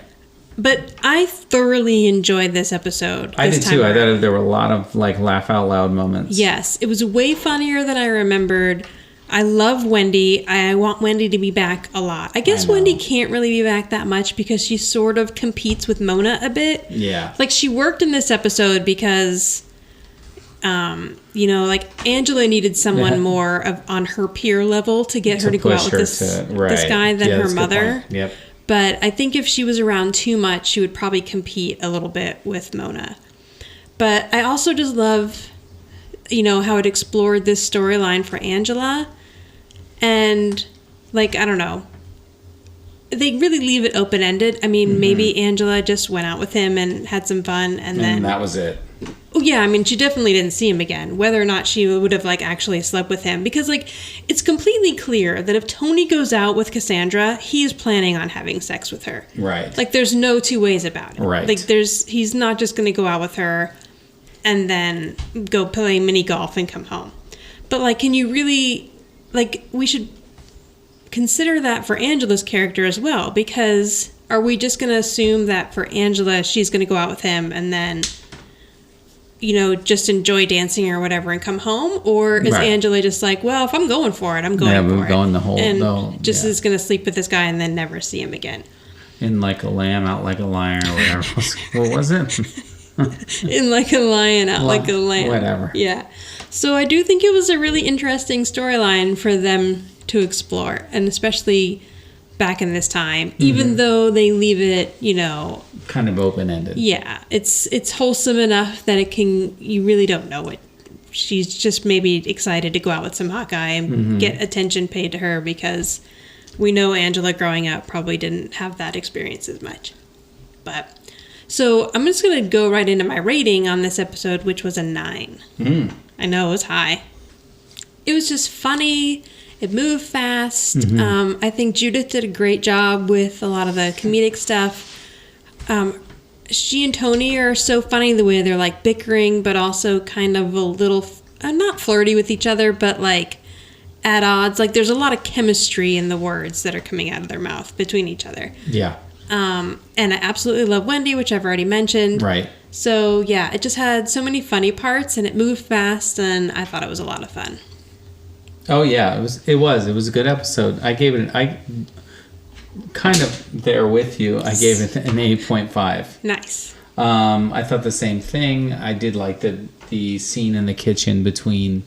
But I thoroughly enjoyed this episode. I did too. I thought there were a lot of like laugh out loud moments. Yes, it was way funnier than I remembered. I love Wendy. I want Wendy to be back a lot. I guess Wendy can't really be back that much because she sort of competes with Mona a bit. Yeah. Like, she worked in this episode because, you know, like, Angela needed someone more on her peer level to get her to go out with this guy than her mother. Yep. But I think if she was around too much, she would probably compete a little bit with Mona. But I also just love, you know, how it explored this storyline for Angela. And, like, I don't know. They really leave it open-ended. I mean, maybe Angela just went out with him and had some fun, and then... that was it. Oh, yeah, I mean, she definitely didn't see him again. Whether or not she would have, like, actually slept with him. Because, like, it's completely clear that if Tony goes out with Cassandra, he's planning on having sex with her. Right. Like, there's no two ways about it. Right. Like, he's not just going to go out with her and then go play mini golf and come home. But, like, can you really... Like, we should consider that for Angela's character as well. Because are we just going to assume that for Angela, she's going to go out with him and then... you know, just enjoy dancing or whatever and come home? Or is Angela just like, well, if I'm going for it, I'm going for it. Yeah, we're going the whole... And is going to sleep with this guy and then never see him again. In like a lamb, out like a lion, or whatever. What was it? In like a lion, out like a lamb. Whatever. Yeah. So I do think it was a really interesting storyline for them to explore. And especially back in this time, even though they leave it, you know... kind of open-ended. Yeah, it's wholesome enough that you really don't know it. She's just maybe excited to go out with some hot guy and get attention paid to her because we know Angela growing up probably didn't have that experience as much. But so I'm just going to go right into my rating on this episode, which was a 9. I know, it was high. It was just funny. It moved fast. I think Judith did a great job with a lot of the comedic stuff. She and Tony are so funny the way they're like bickering, but also kind of a little, not flirty with each other, but like at odds. Like there's a lot of chemistry in the words that are coming out of their mouth between each other. Yeah. And I absolutely love Wendy, which I've already mentioned. Right. So yeah, it just had so many funny parts and it moved fast and I thought it was a lot of fun. Oh yeah, it was a good episode. I gave it kind of there with you. I gave it an 8.5. Nice. I thought the same thing. I did like the scene in the kitchen between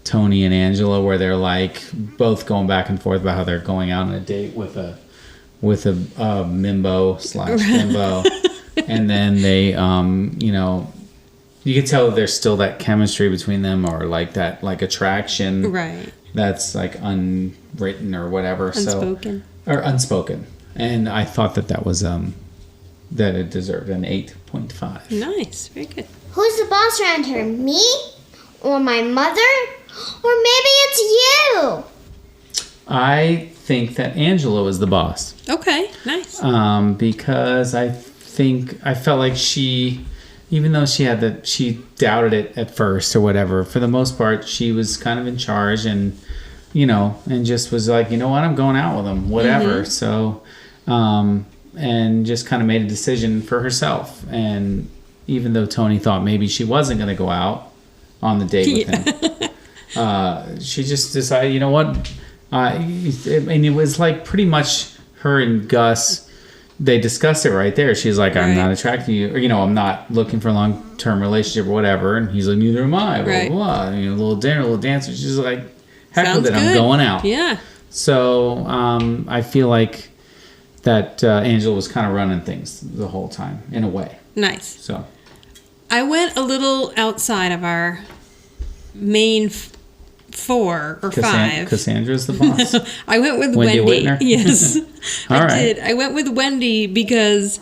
Tony and Angela where they're like both going back and forth about how they're going out on a date with a mimbo/bimbo. And then they you know, you can tell there's still that chemistry between them or like that like attraction. Right. That's like unwritten or whatever. Unspoken. Or unspoken. And I thought that was that it deserved an 8.5. Nice. Very good. Who's the boss around here? Me? Or my mother? Or maybe it's you? I think that Angela was the boss. Okay. Nice. Because I felt like she, even though she doubted it at first or whatever, for the most part, she was kind of in charge and, you know, and just was like, you know what, I'm going out with him, whatever. So, and just kind of made a decision for herself. And even though Tony thought maybe she wasn't going to go out on the date with him, she just decided, you know what, and it was like pretty much her and Gus, they discussed it right there. She's like, I'm not attracted to you. Or, you know, I'm not looking for a long-term relationship or whatever. And he's like, neither am I. Blah, blah, blah. You know, a little dinner, a little dance. She's like, heck with it. I'm going out. Yeah. So I feel like that Angela was kind of running things the whole time, in a way. Nice. So I went a little outside of our main 4 or 5. Cassandra's the boss. I went with Wendy Wendy. Whitner? Yes. All I right. did. I went with Wendy because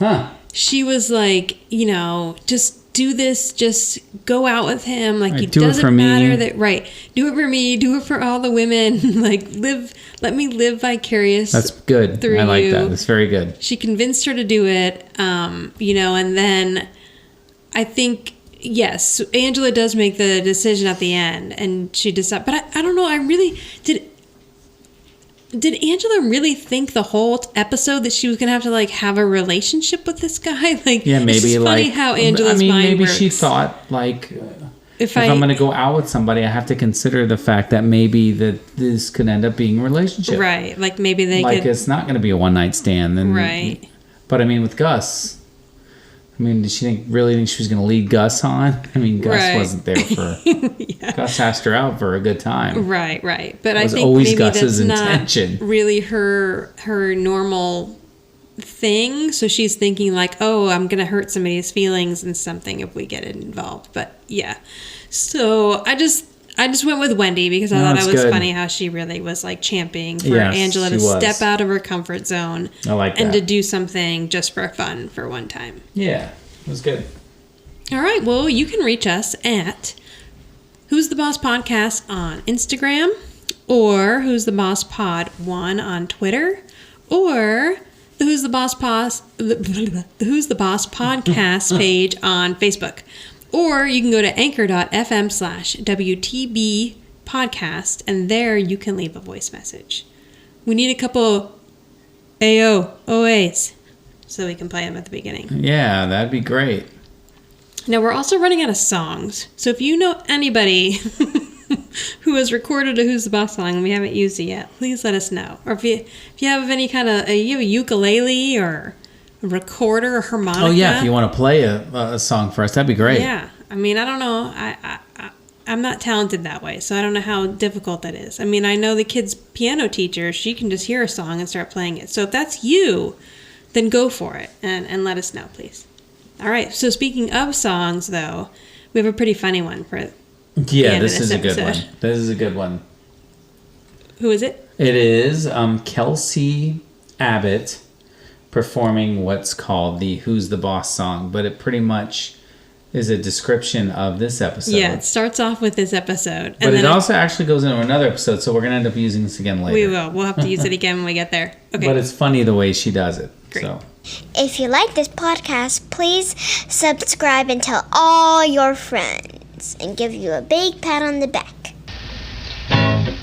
she was like, you know, just do this, just go out with him. Like, it doesn't matter that, do it for me, do it for all the women. Like, let me live vicarious. That's good. I like that. That's very good. She convinced her to do it, you know, and then I think, yes, Angela does make the decision at the end, and she decides. But I don't know. I really did Angela really think the whole episode that she was gonna have to like have a relationship with this guy? Like, yeah, maybe it's just funny like how Angela's mind maybe works. she thought like if I'm going to go out with somebody, I have to consider the fact that maybe that this could end up being a relationship. Right. Like maybe they like it's not going to be a one night stand. Then, right. But I mean, with Gus, I mean, did she really think she was going to lead Gus on? I mean, Gus wasn't there for. Yeah. Gus asked her out for a good time. Right. But it I was think always maybe Gus's that's intention. not really her normal thing. So she's thinking like, oh, I'm gonna hurt somebody's feelings and something if we get involved. But yeah, so I just went with Wendy because I thought it was funny how she really was like championing for Angela to step out of her comfort zone. I like that. And to do something just for fun for one time. Yeah, it was good. All right, well, you can reach us at Who's the Boss Podcast on Instagram, or Who's the Boss Pod 1 on Twitter, or the Who's the Boss Podcast page on Facebook. Or you can go to anchor.fm/WTB podcast, and there you can leave a voice message. We need a couple OAs so we can play them at the beginning. Yeah, that'd be great. Now, we're also running out of songs. So if you know anybody who has recorded a Who's the Boss song and we haven't used it yet, please let us know. Or if you have any kind of, you have a ukulele or a recorder or harmonica. Oh, yeah, if you want to play a song for us, that'd be great. Yeah. I mean, I don't know. I'm not talented that way, so I don't know how difficult that is. I mean, I know the kid's piano teacher, she can just hear a song and start playing it. So if that's you, then go for it and let us know, please. All right, so speaking of songs, though, we have a pretty funny one for this is a good one. This is a good one. Who is it? It is Kelsey Abbott performing what's called the Who's the Boss song, but it pretty much is a description of this episode. Yeah, it starts off with this episode. But it also actually goes into another episode, so we're going to end up using this again later. We will. We'll have to use it again when we get there. Okay. But it's funny the way she does it. Great. So. If you like this podcast, please subscribe and tell all your friends and give you a big pat on the back.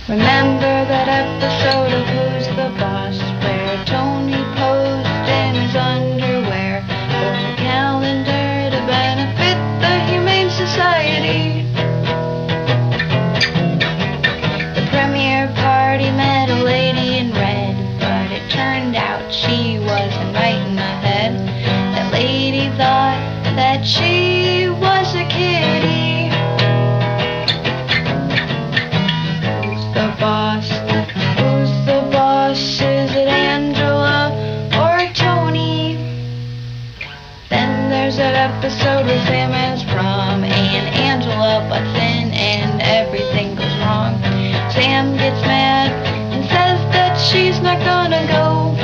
Remember that episode of Who's the Boss where Tony posed in his underwear for a calendar to benefit the Humane Society? The premiere party met a lady in red, but it turned out she wasn't right in the head. That lady thought that she was a kitty. Who's the boss? Who's the boss? Is it Angela or Tony? Then there's that episode where Sam has prom and Angela butts in and everything goes wrong. Sam gets mad and says that she's not gonna go.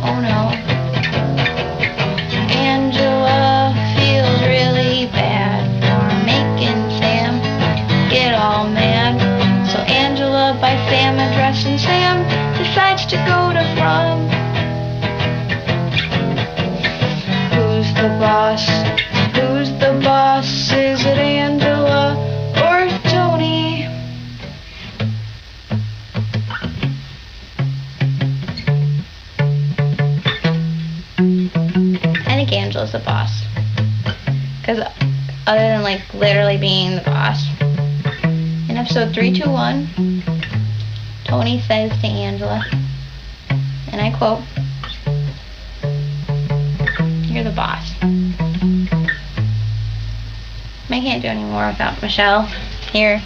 Oh no. Angela feels really bad for making Sam get all mad. So Angela buys Sam a dress and Sam decides to go to prom. Who's the boss? Who's the boss? Is it Angela or Tony? I think Angela's the boss. Because other than like literally being the boss, in episode 321, Tony says to Angela, and I quote, "You're the boss." I can't do any more without Michelle here.